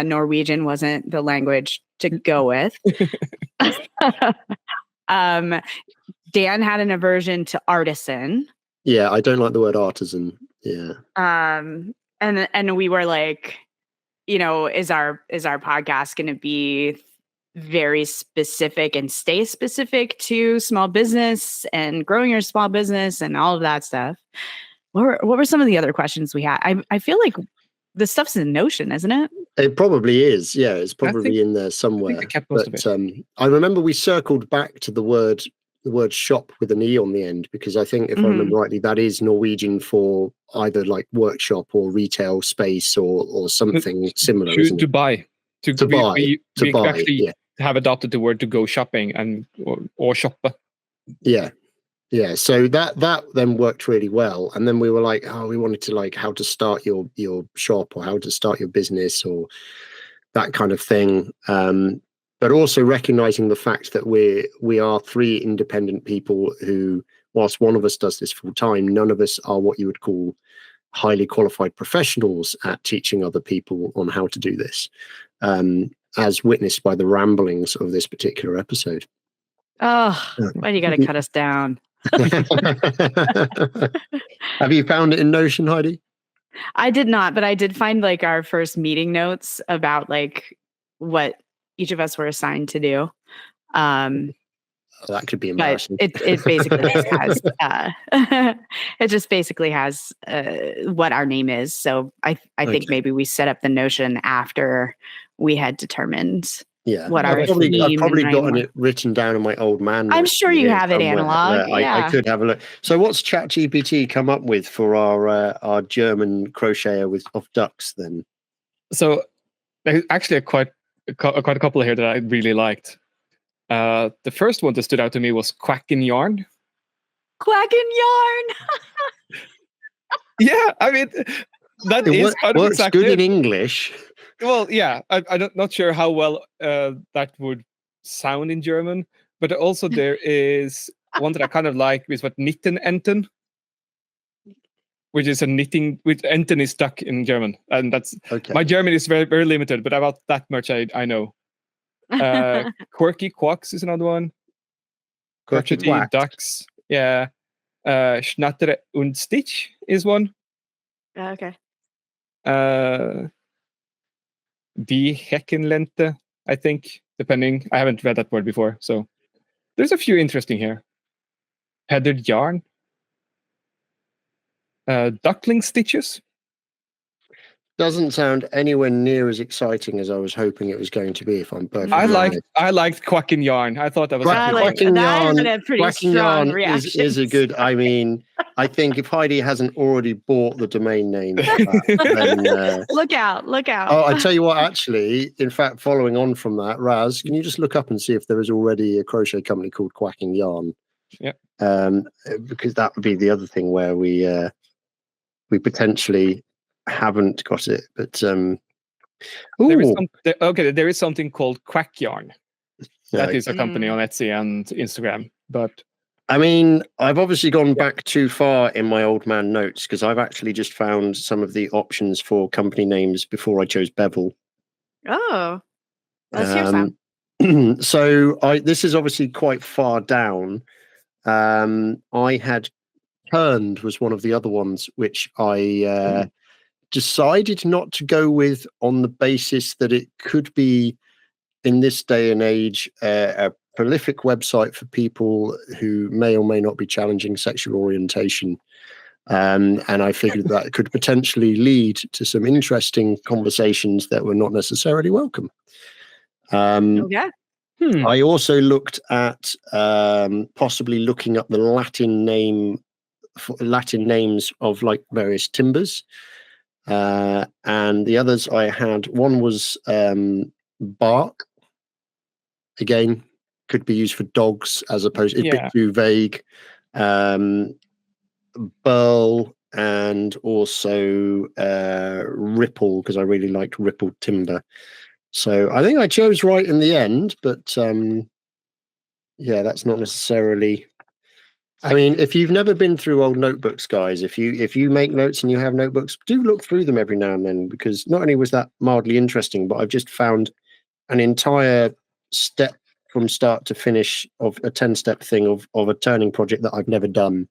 [SPEAKER 4] Norwegian wasn't the language to go with. Dan had an aversion to artisan.
[SPEAKER 2] Yeah, I don't like the word artisan. Yeah.
[SPEAKER 4] And we were like, is our podcast going to be very specific and stay specific to small business and growing your small business and all of that stuff? What were some of the other questions we had? I feel like the stuff's in Notion, isn't it?
[SPEAKER 2] It probably is. Yeah, it's probably in there somewhere. But I remember we circled back to the word shop with an E on the end, because I think if I remember rightly, that is Norwegian for either like workshop or retail space or something similar.
[SPEAKER 3] To buy. We actually have adopted the word to go shopping or shoppe.
[SPEAKER 2] Yeah. So that then worked really well. And then we were like, we wanted to like how to start your shop or how to start your business or that kind of thing. But also recognizing the fact that we are three independent people who, whilst one of us does this full time, none of us are what you would call highly qualified professionals at teaching other people on how to do this, as witnessed by the ramblings of this particular episode.
[SPEAKER 4] Oh, why do you got to cut us down?
[SPEAKER 2] Have you found it in Notion, Heidi?
[SPEAKER 4] I did not, but I did find like our first meeting notes about like what each of us were assigned to do.
[SPEAKER 2] That could be embarrassing.
[SPEAKER 4] It basically just has it just basically has what our name is. So I think maybe we set up the Notion after we had determined
[SPEAKER 2] Yeah,
[SPEAKER 4] what
[SPEAKER 2] I've
[SPEAKER 4] our
[SPEAKER 2] probably
[SPEAKER 4] theme and
[SPEAKER 2] gotten
[SPEAKER 4] like,
[SPEAKER 2] it written down in my old man.
[SPEAKER 4] I'm
[SPEAKER 2] notes
[SPEAKER 4] sure
[SPEAKER 2] in
[SPEAKER 4] you
[SPEAKER 2] here
[SPEAKER 4] have it
[SPEAKER 2] somewhere
[SPEAKER 4] analog.
[SPEAKER 2] where I
[SPEAKER 4] Yeah.
[SPEAKER 2] could have a look. So, what's ChatGPT come up with for our German crocheter of ducks then?
[SPEAKER 3] So there's actually quite a couple here that I really liked. The first one that stood out to me was Quacking Yarn.
[SPEAKER 4] Quacking yarn.
[SPEAKER 3] Yeah, I mean, that is kind of
[SPEAKER 2] works
[SPEAKER 3] exactly
[SPEAKER 2] good in
[SPEAKER 3] it.
[SPEAKER 2] English.
[SPEAKER 3] Well, yeah, I'm not sure how well that would sound in German, but also there is one that I kind of like, is what Knitten Enten, which is a knitting, which Enten is duck in German, and that's
[SPEAKER 2] Okay.
[SPEAKER 3] my German is very, very limited, but about that much I know. Quirky Quacks is another one.
[SPEAKER 2] Quirky
[SPEAKER 3] Crotchety
[SPEAKER 2] Quack.
[SPEAKER 3] Ducks, yeah. Schnattere und Stitch is one.
[SPEAKER 4] Okay.
[SPEAKER 3] Die Heckenlente, I think, depending. I haven't read that word before, so there's a few interesting here. Headed yarn. Duckling stitches.
[SPEAKER 2] Doesn't sound anywhere near as exciting as I was hoping it was going to be, if I'm perfectly honest.
[SPEAKER 3] I liked Quacking Yarn. I thought that was
[SPEAKER 2] Quacking
[SPEAKER 4] that
[SPEAKER 2] Yarn,
[SPEAKER 4] is a pretty
[SPEAKER 2] Quacking
[SPEAKER 4] strong
[SPEAKER 2] Yarn
[SPEAKER 4] reaction.
[SPEAKER 2] is a good. I mean, I think if Heidi hasn't already bought the domain name for that, then
[SPEAKER 4] Look out! Look out!
[SPEAKER 2] oh, I tell you what. Actually, in fact, following on from that, Raz, can you just look up and see if there is already a crochet company called Quacking Yarn?
[SPEAKER 3] Yeah.
[SPEAKER 2] Because that would be the other thing where we potentially haven't got it, but
[SPEAKER 3] there is something called Quack Yarn. That is a company on Etsy and Instagram, but
[SPEAKER 2] I mean, I've obviously gone back too far in my old man notes, because I've actually just found some of the options for company names before I chose Bevel.
[SPEAKER 4] Oh, let's hear some.
[SPEAKER 2] So this is obviously quite far down. I had Turned was one of the other ones, which I decided not to go with on the basis that it could be, in this day and age, a prolific website for people who may or may not be challenging sexual orientation. And I figured that could potentially lead to some interesting conversations that were not necessarily welcome.
[SPEAKER 4] Okay.
[SPEAKER 2] I also looked at possibly looking up the Latin names of like various timbers. And the others I had, one was bark. Again, could be used for dogs as opposed to a bit too vague. Burl, and also Ripple, because I really liked Rippled Timber. So I think I chose right in the end, but yeah, that's not necessarily. I mean, if you've never been through old notebooks, guys, if you make notes and you have notebooks, do look through them every now and then, because not only was that mildly interesting, but I've just found an entire step from start to finish of a 10-step thing of a turning project that I've never done,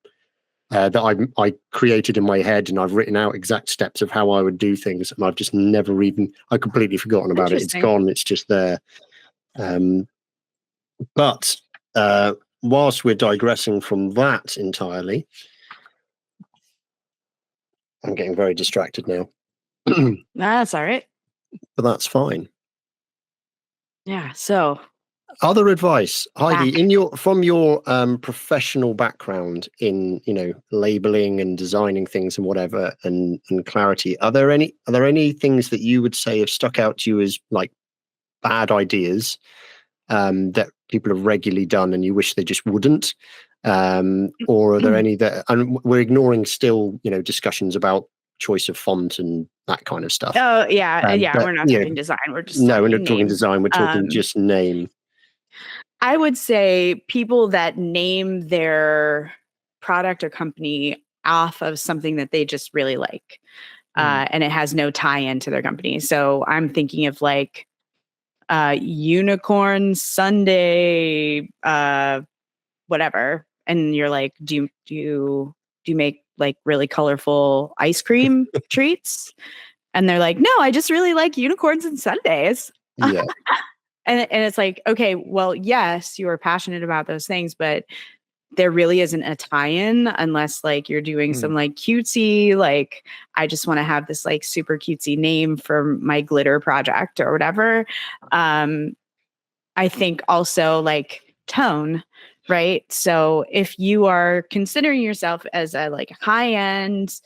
[SPEAKER 2] that I created in my head, and I've written out exact steps of how I would do things, and I've just never I completely forgotten about it. It's gone. It's just there. But whilst we're digressing from that entirely, I'm getting very distracted now.
[SPEAKER 4] That's all right.
[SPEAKER 2] But that's fine.
[SPEAKER 4] Yeah. So,
[SPEAKER 2] other advice, Heidi, from your professional background in labeling and designing things and whatever, and clarity, are there any things that you would say have stuck out to you as like bad ideas that people have regularly done and you wish they just wouldn't, or are there any that, and we're ignoring still discussions about choice of font and that kind of stuff?
[SPEAKER 4] Oh yeah, but, we're not talking design. We're just we're not
[SPEAKER 2] talking design. We're talking just name.
[SPEAKER 4] I would say people that name their product or company off of something that they just really like, and it has no tie-in to their company. So I'm thinking of like Unicorn Sunday, whatever, and you're like, do you make like really colorful ice cream treats? And they're like, no, I just really like unicorns and sundaes.
[SPEAKER 2] Yeah.
[SPEAKER 4] And it's like, okay, well, yes, you are passionate about those things, but there really isn't a tie-in unless like you're doing some like cutesy, like I just want to have this like super cutesy name for my glitter project or whatever. I think also like tone, right? So if you are considering yourself as a like high-end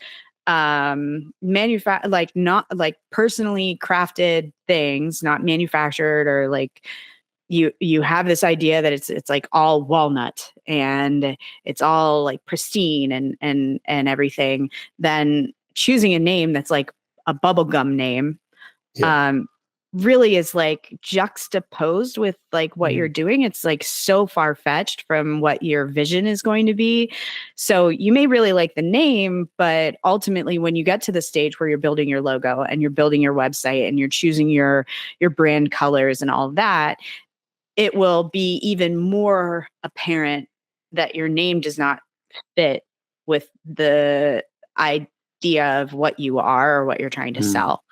[SPEAKER 4] like not like personally crafted things, not manufactured, or like you have this idea that it's like all walnut and it's all like pristine and everything, then choosing a name that's like a bubblegum name really is like juxtaposed with like what you're doing. It's like so far-fetched from what your vision is going to be. So you may really like the name, but ultimately when you get to the stage where you're building your logo and you're building your website and you're choosing your brand colors and all of that, it will be even more apparent that your name does not fit with the idea of what you are or what you're trying to sell.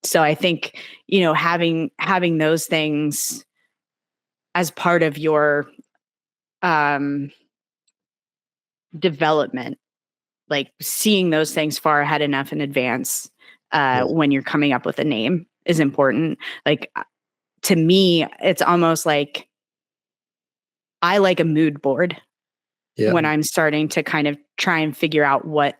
[SPEAKER 4] So I think, you know, having those things as part of your development, like seeing those things far ahead enough in advance when you're coming up with a name is important. Like, to me, it's almost like I like a mood board when I'm starting to kind of try and figure out what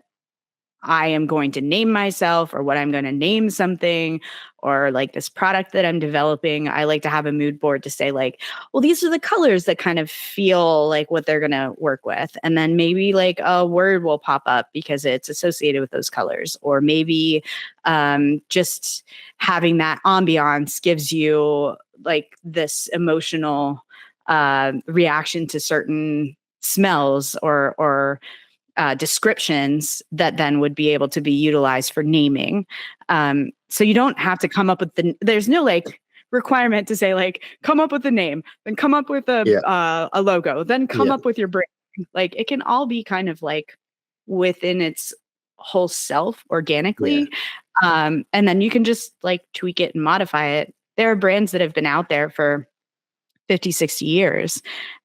[SPEAKER 4] I am going to name myself or what I'm going to name something, or like this product that I'm developing. I like to have a mood board to say like, well, these are the colors that kind of feel like what they're going to work with. And then maybe like a word will pop up because it's associated with those colors. Or maybe just having that ambiance gives you like this emotional reaction to certain smells or descriptions that then would be able to be utilized for naming. So you don't have to come up with there's no like requirement to say like, come up with a name, then come up with a logo, then come up with your brand. Like it can all be kind of like within its whole self organically. And then you can just like tweak it and modify it. There are brands that have been out there for 50, 60 years,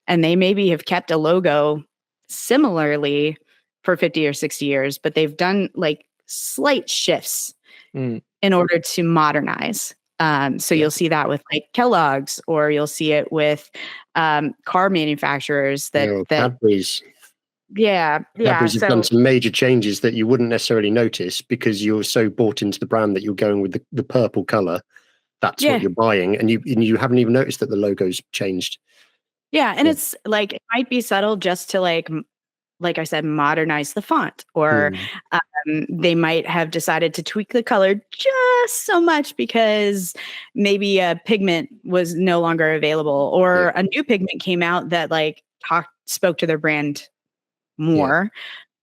[SPEAKER 4] and they maybe have kept a logo similarly for 50 or 60 years, but they've done like slight shifts in order to modernize. So you'll see that with like Kellogg's, or you'll see it with car manufacturers that
[SPEAKER 2] Cadbury's. Cadbury's have done some major changes that you wouldn't necessarily notice because you're so bought into the brand that you're going with the purple color. That's what you're buying, and you haven't even noticed that the logo's changed.
[SPEAKER 4] Yeah, and it's like it might be subtle just to like I said, modernize the font, or they might have decided to tweak the color just so much because maybe a pigment was no longer available, or a new pigment came out that like spoke to their brand more.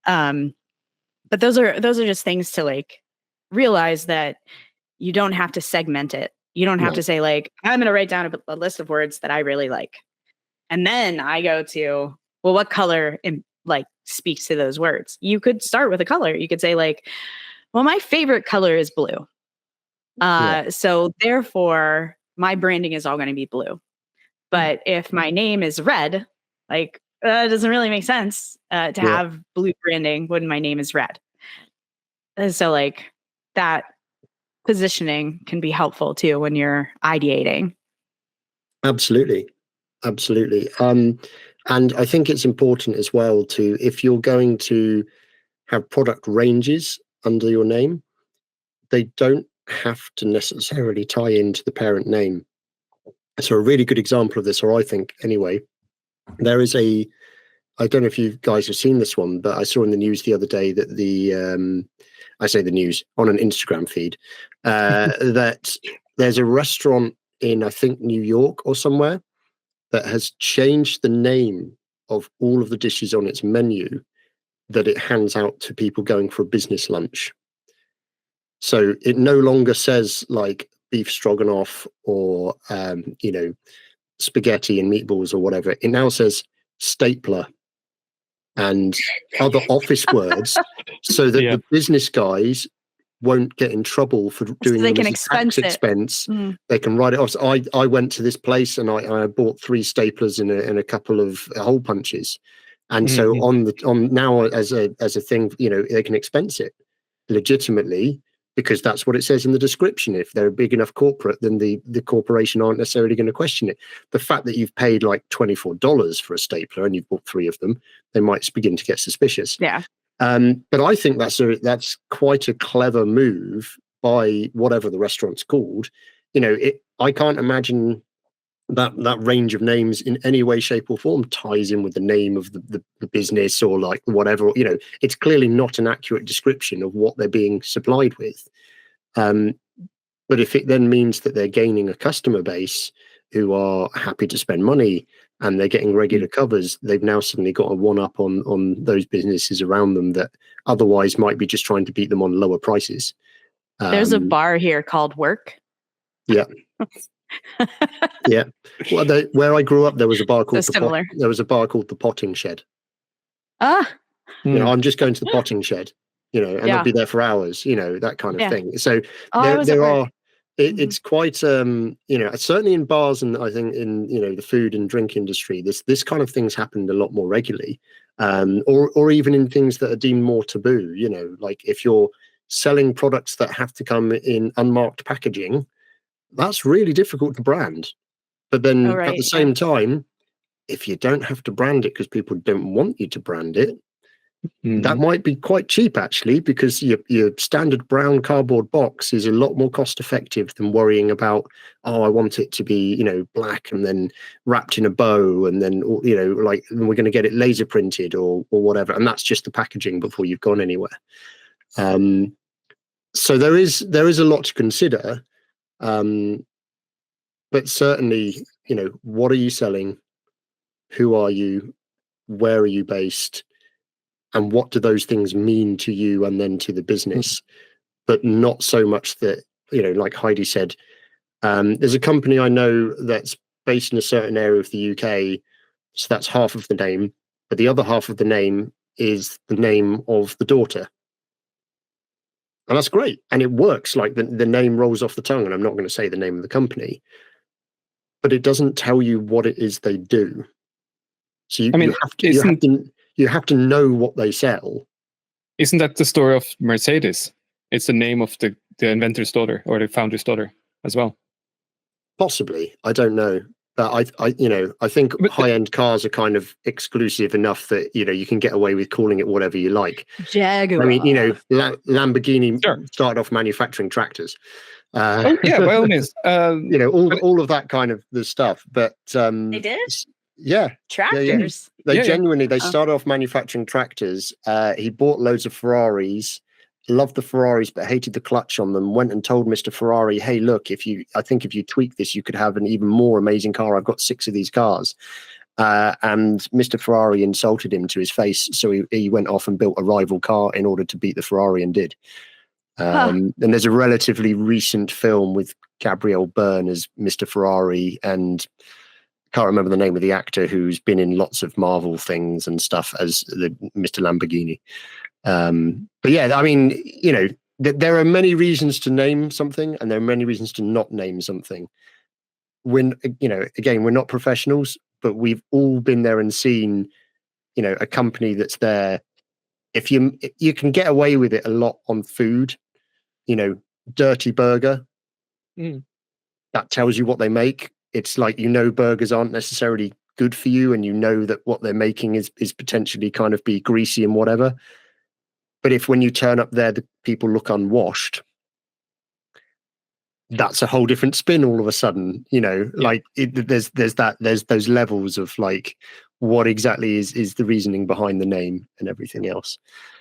[SPEAKER 4] But those are just things to like realize that you don't have to segment it. You don't have to say like, I'm going to write down a list of words that I really like. And then I go to, well, what color like speaks to those words? You could start with a color. You could say like, well, my favorite color is blue. So therefore my branding is all going to be blue. But if my name is red, like it doesn't really make sense to have blue branding when my name is red. And so like that positioning can be helpful too when you're ideating.
[SPEAKER 2] Absolutely. And I think it's important as well to, if you're going to have product ranges under your name, they don't have to necessarily tie into the parent name. So a really good example of this, or I think anyway, there is I don't know if you guys have seen this one, but I saw in the news the other day that I say the news on an Instagram feed, that there's a restaurant in, I think, New York or somewhere that has changed the name of all of the dishes on its menu that it hands out to people going for a business lunch. So it no longer says like beef stroganoff or, spaghetti and meatballs or whatever. It now says stapler and other office words so that the business guys won't get in trouble for doing them as a tax expense. They can write it off. So I went to this place and I bought 3 staplers and a couple of hole punches. And so on now as a thing, they can expense it legitimately because that's what it says in the description. If they're a big enough corporate, then the corporation aren't necessarily going to question it. The fact that you've paid like $24 for a stapler and you've bought 3 of them, they might begin to get suspicious.
[SPEAKER 4] Yeah.
[SPEAKER 2] But I think that's quite a clever move by whatever the restaurant's called. I can't imagine that range of names in any way, shape, or form ties in with the name of the business or like whatever. It's clearly not an accurate description of what they're being supplied with. But if it then means that they're gaining a customer base who are happy to spend money and they're getting regular covers, they've now suddenly got a one-up on those businesses around them that otherwise might be just trying to beat them on lower prices.
[SPEAKER 4] There's a bar here called Work.
[SPEAKER 2] Yeah. Yeah. Well, where I grew up, there was a bar called the Potting Shed.
[SPEAKER 4] Ah.
[SPEAKER 2] I'm just going to the potting shed, and I'd be there for hours, that kind of thing. So there are. It's quite, certainly in bars, and I think in the food and drink industry, this kind of things happened a lot more regularly, or even in things that are deemed more taboo. Like if you're selling products that have to come in unmarked packaging, that's really difficult to brand. But then at the same time, if you don't have to brand it because people don't want you to brand it, that might be quite cheap actually, because your standard brown cardboard box is a lot more cost effective than worrying about, I want it to be, black and then wrapped in a bow and then, we're going to get it laser printed or whatever. And that's just the packaging before you've gone anywhere. So there is a lot to consider. But certainly, what are you selling? Who are you? Where are you based? And what do those things mean to you and then to the business? But not so much that, like Heidi said, there's a company I know that's based in a certain area of the UK. So that's half of the name. But the other half of the name is the name of the daughter. And that's great. And it works. Like the name rolls off the tongue. And I'm not going to say the name of the company, but it doesn't tell you what it is they do. So you have to know what they sell.
[SPEAKER 3] Isn't that the story of Mercedes? It's the name of the inventor's daughter or the founder's daughter as well.
[SPEAKER 2] Possibly. I don't know. But I think high-end cars are kind of exclusive enough that, you can get away with calling it whatever you like.
[SPEAKER 4] Jaguar.
[SPEAKER 2] I mean, Lamborghini started off manufacturing tractors.
[SPEAKER 3] By all means.
[SPEAKER 2] All of that kind of the stuff. But
[SPEAKER 4] they did?
[SPEAKER 2] Yeah.
[SPEAKER 4] Tractors.
[SPEAKER 2] They genuinely started off manufacturing tractors. He bought loads of Ferraris, loved the Ferraris, but hated the clutch on them. Went and told Mr. Ferrari, hey, look, I think if you tweak this, you could have an even more amazing car. I've got 6 of these cars. And Mr. Ferrari insulted him to his face. So he went off and built a rival car in order to beat the Ferrari and did. And there's a relatively recent film with Gabriel Byrne as Mr. Ferrari, and can't remember the name of the actor who's been in lots of Marvel things and stuff as the Mr. Lamborghini. But yeah, I mean, there are many reasons to name something and there are many reasons to not name something. When, again, we're not professionals, but we've all been there and seen, a company that's there. If you can get away with it a lot on food, Dirty Burger, that tells you what they make. It's like, burgers aren't necessarily good for you and that what they're making is potentially kind of be greasy and whatever. But if when you turn up there, the people look unwashed, that's a whole different spin all of a sudden, there's those levels of like, what exactly is the reasoning behind the name and everything else.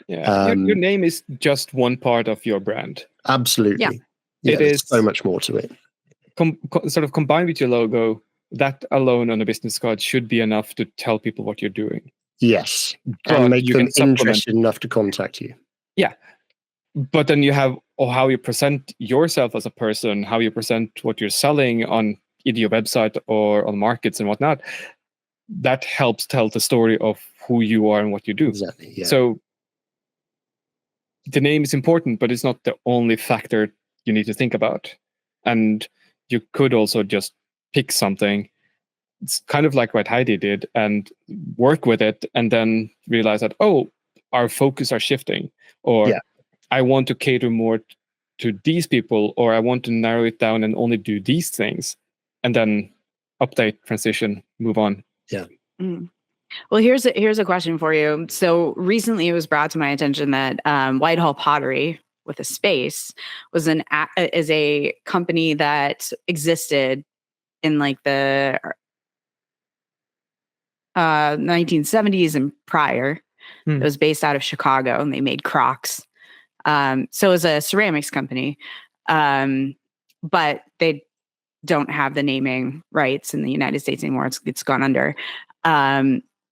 [SPEAKER 3] Yeah. Your name is just one part of your brand.
[SPEAKER 2] Absolutely. Yeah, there's so much more to it.
[SPEAKER 3] Sort of combined with your logo, that alone on a business card should be enough to tell people what you're doing.
[SPEAKER 2] Yes, and make them interested enough to contact you.
[SPEAKER 3] Yeah, but then you have how you present yourself as a person, how you present what you're selling on either your website or on markets and whatnot. That helps tell the story of who you are and what you do.
[SPEAKER 2] Exactly. Yeah.
[SPEAKER 3] So the name is important, but it's not the only factor you need to think about. And you could also just pick something. It's kind of like what Heidi did and work with it and then realize that, our focus are shifting, or I want to cater more to these people, or I want to narrow it down and only do these things, and then update, transition, move on.
[SPEAKER 2] Yeah.
[SPEAKER 4] Mm. Well, here's a question for you. So recently it was brought to my attention that Whitehall Pottery with a space was is a company that existed in like the 1970s and prior. It was based out of Chicago, and they made Crocs. So it was a ceramics company, but they don't have the naming rights in the United States anymore. It's gone under.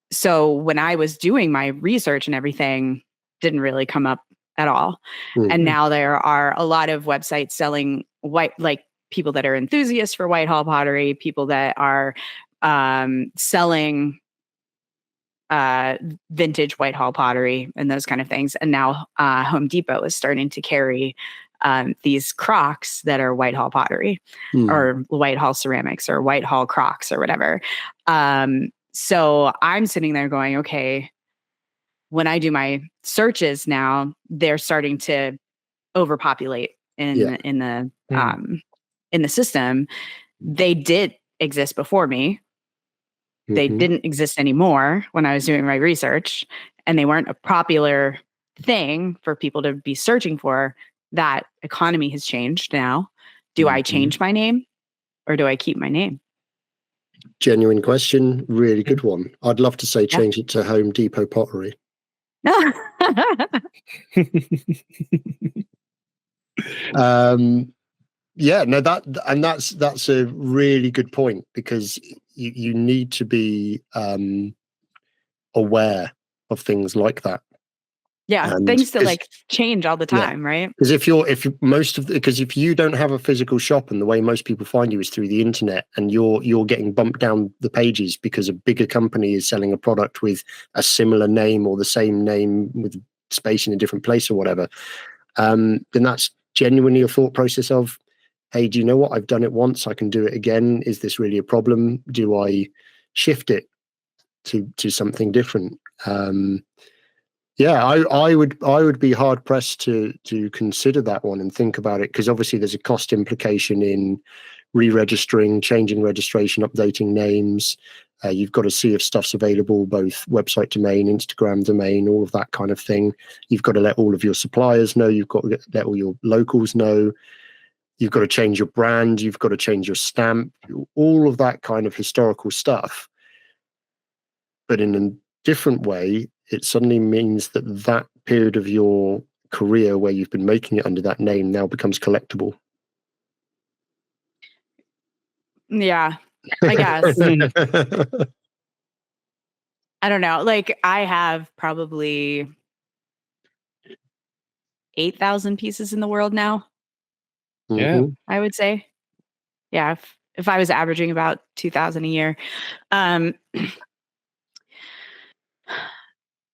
[SPEAKER 4] So when I was doing my research and everything, didn't really come up at all.
[SPEAKER 2] Mm-hmm.
[SPEAKER 4] And now there are a lot of websites selling like people that are enthusiasts for Whitehall pottery, people that are selling vintage Whitehall pottery and those kind of things. And now Home Depot is starting to carry these Crocs that are Whitehall pottery or Whitehall ceramics or Whitehall Crocs or whatever. So I'm sitting there going, okay, when I do my searches now, they're starting to overpopulate in the system. They did exist before me. They didn't exist anymore when I was doing my research, and they weren't a popular thing for people to be searching for. That economy has changed now. Do I change my name, or do I keep my name?
[SPEAKER 2] Genuine question. Really good one. I'd love to say change it to Home Depot Pottery. That's a really good point, because you need to be aware of things like that.
[SPEAKER 4] Yeah, and things that like change all the time, right?
[SPEAKER 2] Because if you don't have a physical shop, and the way most people find you is through the internet, and you're getting bumped down the pages because a bigger company is selling a product with a similar name or the same name with space in a different place or whatever, then that's genuinely a thought process of, hey, do you know what? I've done it once, I can do it again. Is this really a problem? Do I shift it to something different? I would be hard pressed to consider that one and think about it, because obviously there's a cost implication in re-registering, changing registration, updating names. You've got to see if stuff's available, both website domain, Instagram domain, all of that kind of thing. You've got to let all of your suppliers know. You've got to let all your locals know. You've got to change your brand. You've got to change your stamp, all of that kind of historical stuff. But in a different way, it suddenly means that period of your career where you've been making it under that name now becomes collectible.
[SPEAKER 4] Yeah, I guess. I don't know. Like, I have probably 8,000 pieces in the world now.
[SPEAKER 3] Yeah,
[SPEAKER 4] I would say. Yeah, if I was averaging about 2,000 a year.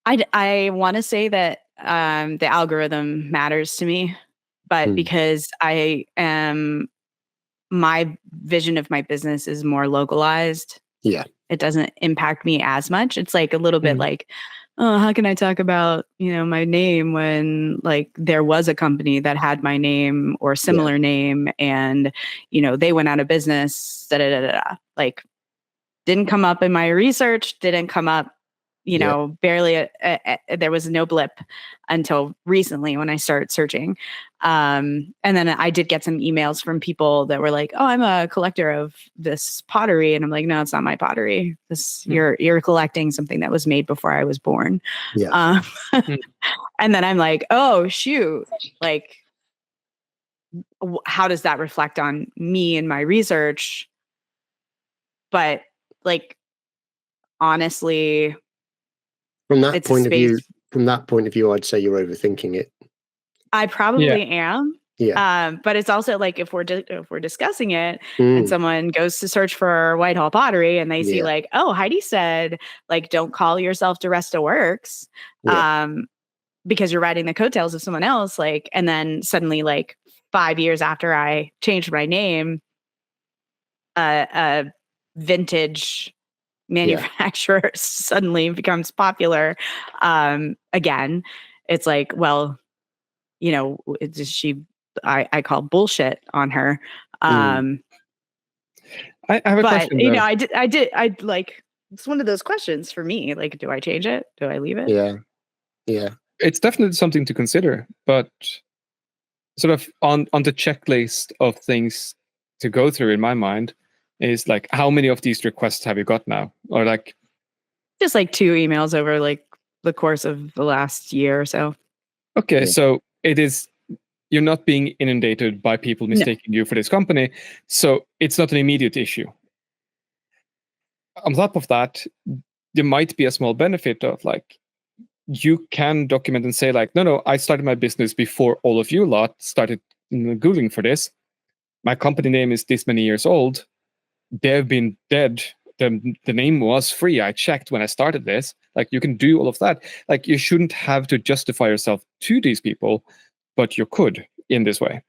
[SPEAKER 4] I want to say that the algorithm matters to me, but because my vision of my business is more localized.
[SPEAKER 2] Yeah.
[SPEAKER 4] It doesn't impact me as much. It's like a little bit like, oh, how can I talk about, my name when like there was a company that had my name or similar name, and, they went out of business, like didn't come up in my research, didn't come up, barely, there was no blip until recently when I started searching. And then I did get some emails from people that were like, oh, I'm a collector of this pottery. And I'm like, no, it's not my pottery. You're collecting something that was made before I was born.
[SPEAKER 2] Yeah.
[SPEAKER 4] And then I'm like, oh, shoot. Like, how does that reflect on me and my research? But like, honestly,
[SPEAKER 2] from that point of view, I'd say you're overthinking it.
[SPEAKER 4] I probably am.
[SPEAKER 2] Yeah.
[SPEAKER 4] But it's also like, if we're discussing it and someone goes to search for Whitehall pottery and they see like, oh, Heidi said like, don't call yourself DeResta Works, because you're riding the coattails of someone else. Like, and then suddenly like 5 years after I changed my name, a vintage manufacturer suddenly becomes popular again. It's like, well, does she I call bullshit on her.
[SPEAKER 2] Mm.
[SPEAKER 3] I have a
[SPEAKER 4] But
[SPEAKER 3] question.
[SPEAKER 4] you
[SPEAKER 3] though.
[SPEAKER 4] know, I like, it's one of those questions for me. Like, do I change it? Do I leave it?
[SPEAKER 2] Yeah.
[SPEAKER 3] It's definitely something to consider, but sort of on the checklist of things to go through in my mind is like, how many of these requests have you got now? Or like,
[SPEAKER 4] Just like 2 emails over like the course of the last year or so.
[SPEAKER 3] okay,
[SPEAKER 2] Yeah.
[SPEAKER 3] so you're not being inundated by people mistaking you for this company, so it's not an immediate issue. On top of that, there might be a small benefit of like, you can document and say like, no, I started my business before all of you lot started Googling for this. My company name is this many years old. They've been dead. The name was free. I checked when I started this. Like, you can do all of that. Like, you shouldn't have to justify yourself to these people, but you could in this way.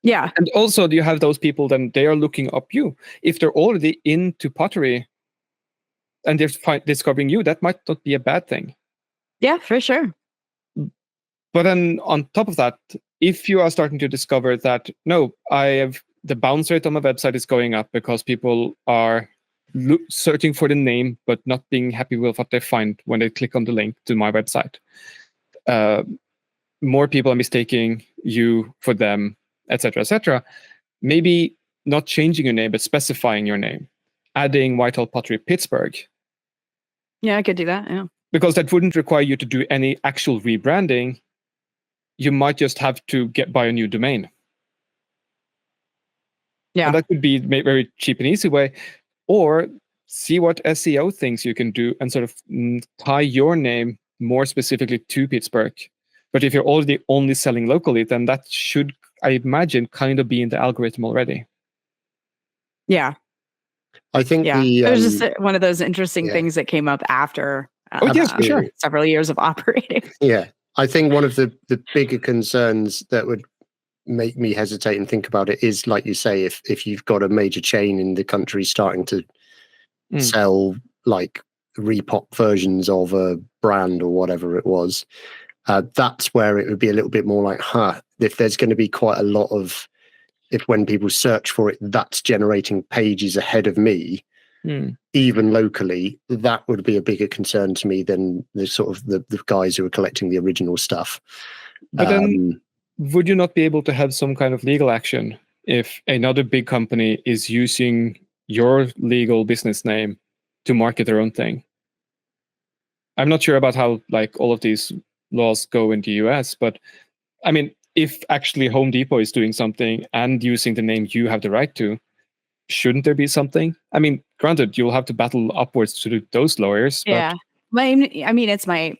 [SPEAKER 4] Yeah.
[SPEAKER 3] And also, you have those people, then they are looking up you. If they're already into pottery and they're discovering you, that might not be a bad thing.
[SPEAKER 4] Yeah, for sure.
[SPEAKER 3] But then on top of that, if you are starting to discover that, no, the bounce rate on my website is going up because people are searching for the name, but not being happy with what they find when they click on the link to my website. More people are mistaking you for them, etc., etc. Maybe not changing your name, but specifying your name, adding Whitehall Pottery Pittsburgh.
[SPEAKER 4] Yeah, I could do that. Yeah.
[SPEAKER 3] Because that wouldn't require you to do any actual rebranding. You might just have to buy a new domain.
[SPEAKER 4] Yeah.
[SPEAKER 3] And that could be a very cheap and easy way. Or see what SEO things you can do and sort of tie your name more specifically to Pittsburgh. But if you're already only selling locally, then that should, I imagine, kind of be in the algorithm already.
[SPEAKER 4] Yeah.
[SPEAKER 2] I think
[SPEAKER 4] it was just one of those interesting
[SPEAKER 2] yeah.
[SPEAKER 4] things that came up after
[SPEAKER 3] Yes, for sure.
[SPEAKER 4] several years of operating.
[SPEAKER 2] Yeah. I think one of the bigger concerns that would make me hesitate and think about it is, like you say, if you've got a major chain in the country starting to sell like repop versions of a brand or whatever it was, that's where it would be a little bit more like, if there's going to be quite a lot of, if when people search for it, that's generating pages ahead of me, even locally, that would be a bigger concern to me than the sort of the guys who are collecting the original stuff.
[SPEAKER 3] But then, would you not be able to have some kind of legal action if another big company is using your legal business name to market their own thing? I'm not sure about how like all of these laws go in the US, but I mean, if actually Home Depot is doing something and using the name you have the right to, shouldn't there be something? I mean, granted, you'll have to battle upwards to those lawyers.
[SPEAKER 4] Yeah.
[SPEAKER 3] But
[SPEAKER 4] I mean, it's my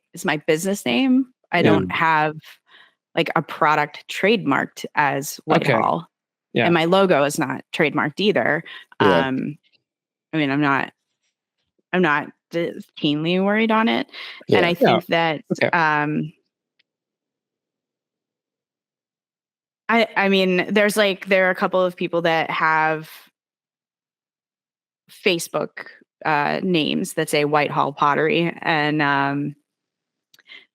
[SPEAKER 4] business name. I don't have like a product trademarked as Whitehall.
[SPEAKER 3] Okay. Yeah.
[SPEAKER 4] And my logo is not trademarked either.
[SPEAKER 2] Yeah.
[SPEAKER 4] I mean, I'm not keenly worried on it.
[SPEAKER 2] Yeah.
[SPEAKER 4] And I think that I mean, there are a couple of people that have Facebook names that say Whitehall Pottery, and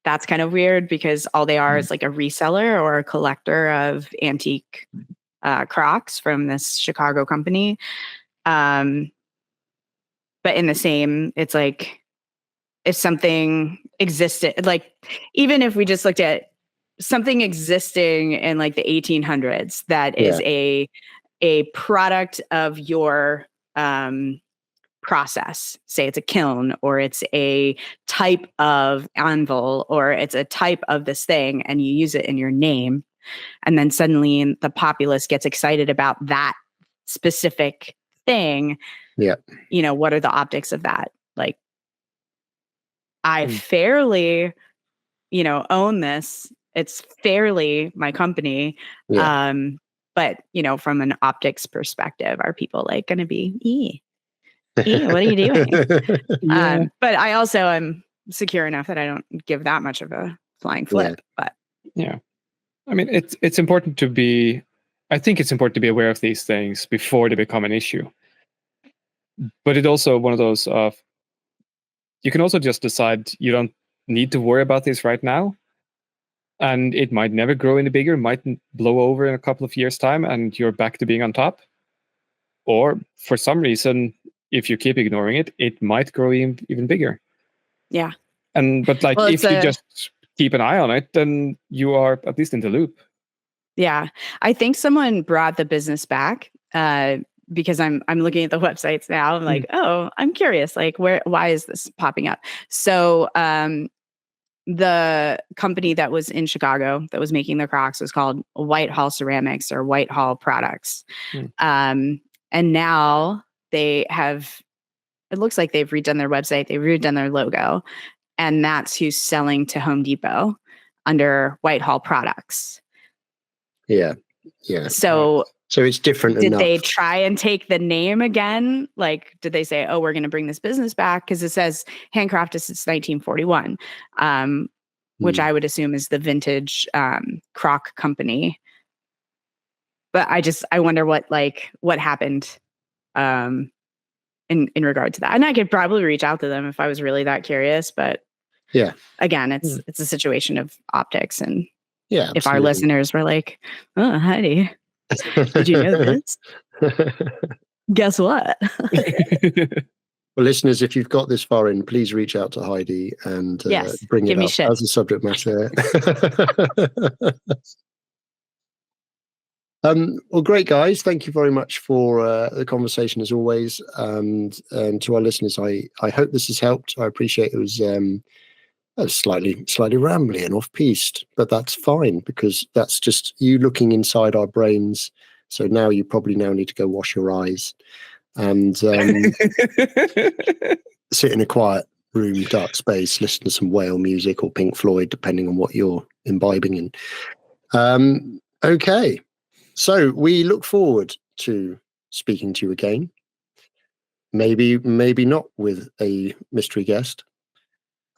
[SPEAKER 4] that's kind of weird because all they are is like a reseller or a collector of antique crocks from this Chicago company. But in the same, it's like, if something existed, like even if we just looked at something existing in like the 1800s that is a product of your process, say it's a kiln or it's a type of anvil or it's a type of this thing, and you use it in your name, and then suddenly the populace gets excited about that specific thing. What are the optics of that? Like, I fairly own this, it's fairly my company, but from an optics perspective, are people like going to be what are you doing? But I also am secure enough that I don't give that much of a flying flip. But
[SPEAKER 3] I mean, it's important to be, I think it's important to be aware of these things before they become an issue. But it's also one of those of, you can also just decide you don't need to worry about this right now. and it might never grow any bigger, might blow over in a couple of years' time, and you're back to being on top. Or for some reason, if you keep ignoring it, it might grow even bigger.
[SPEAKER 4] Yeah.
[SPEAKER 3] But like,
[SPEAKER 4] Well,
[SPEAKER 3] if you just keep an eye on it, then you are at least in the loop.
[SPEAKER 4] Yeah. I think someone brought the business back because I'm looking at the websites now. I'm like, oh, I'm curious. Like, why is this popping up? So the company that was in Chicago that was making the Crocs was called Whitehall Ceramics or Whitehall Products. And now they have, it looks like they've redone their website. They've redone their logo. And that's who's selling to Home Depot under Whitehall Products.
[SPEAKER 2] Yeah.
[SPEAKER 4] So
[SPEAKER 2] it's different
[SPEAKER 4] did
[SPEAKER 2] enough.
[SPEAKER 4] they try and take the name again? Like, did they say, oh, we're going to bring this business back? Because it says handcrafted since 1941, which I would assume is the vintage Croc company. But I wonder what happened in regard to that. And I could probably reach out to them if I was really that curious. But
[SPEAKER 2] yeah,
[SPEAKER 4] again, it's a situation of optics. And
[SPEAKER 2] if
[SPEAKER 4] our listeners were like, oh, Heidi, did you know this? Guess what?
[SPEAKER 2] Well, listeners, if you've got this far in, please reach out to Heidi and bring it up as a subject matter. Well, great, guys. Thank you very much for the conversation, as always. And to our listeners, I hope this has helped. I appreciate it was slightly rambly and off-piste, but that's fine, because that's just you looking inside our brains. So now you probably need to go wash your eyes and sit in a quiet room, dark space, listen to some whale music or Pink Floyd, depending on what you're imbibing in. Okay. So we look forward to speaking to you again. Maybe not with a mystery guest.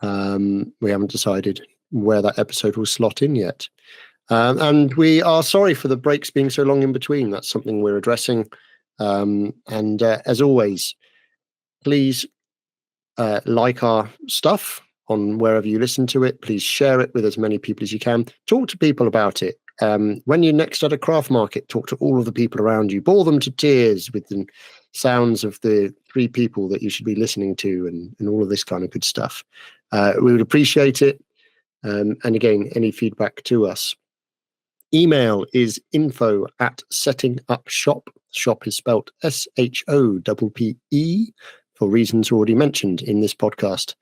[SPEAKER 2] We haven't decided where that episode will slot in yet. And we are sorry for the breaks being so long in between. That's something we're addressing. And as always, please like our stuff on wherever you listen to it. Please share it with as many people as you can. Talk to people about it. When you're next at a craft market, talk to all of the people around you. Bore them to tears with the sounds of the 3 people that you should be listening to and all of this kind of good stuff. We would appreciate it. And again, any feedback to us. Email is info@settingupshop. Shop is spelt SHOPPE for reasons already mentioned in this podcast.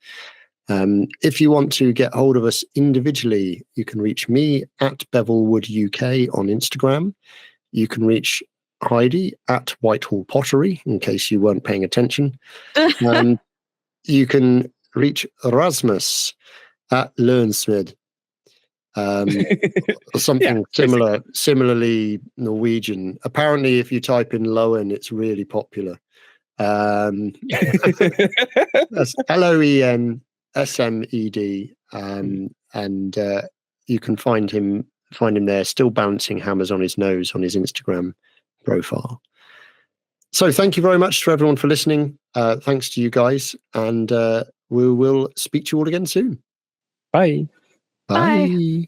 [SPEAKER 2] If you want to get hold of us individually, you can reach me at Bevelwood UK on Instagram. You can reach Heidi at Whitehall Pottery, in case you weren't paying attention. You can reach Rasmus at Learnsmid. Or something similarly Norwegian. Apparently, if you type in Loen, it's really popular. That's LOENSMED, and you can find him there, still balancing hammers on his nose on his Instagram profile. So thank you very much to everyone for listening. Thanks to you guys, and we will speak to you all again soon.
[SPEAKER 3] Bye.
[SPEAKER 2] Bye.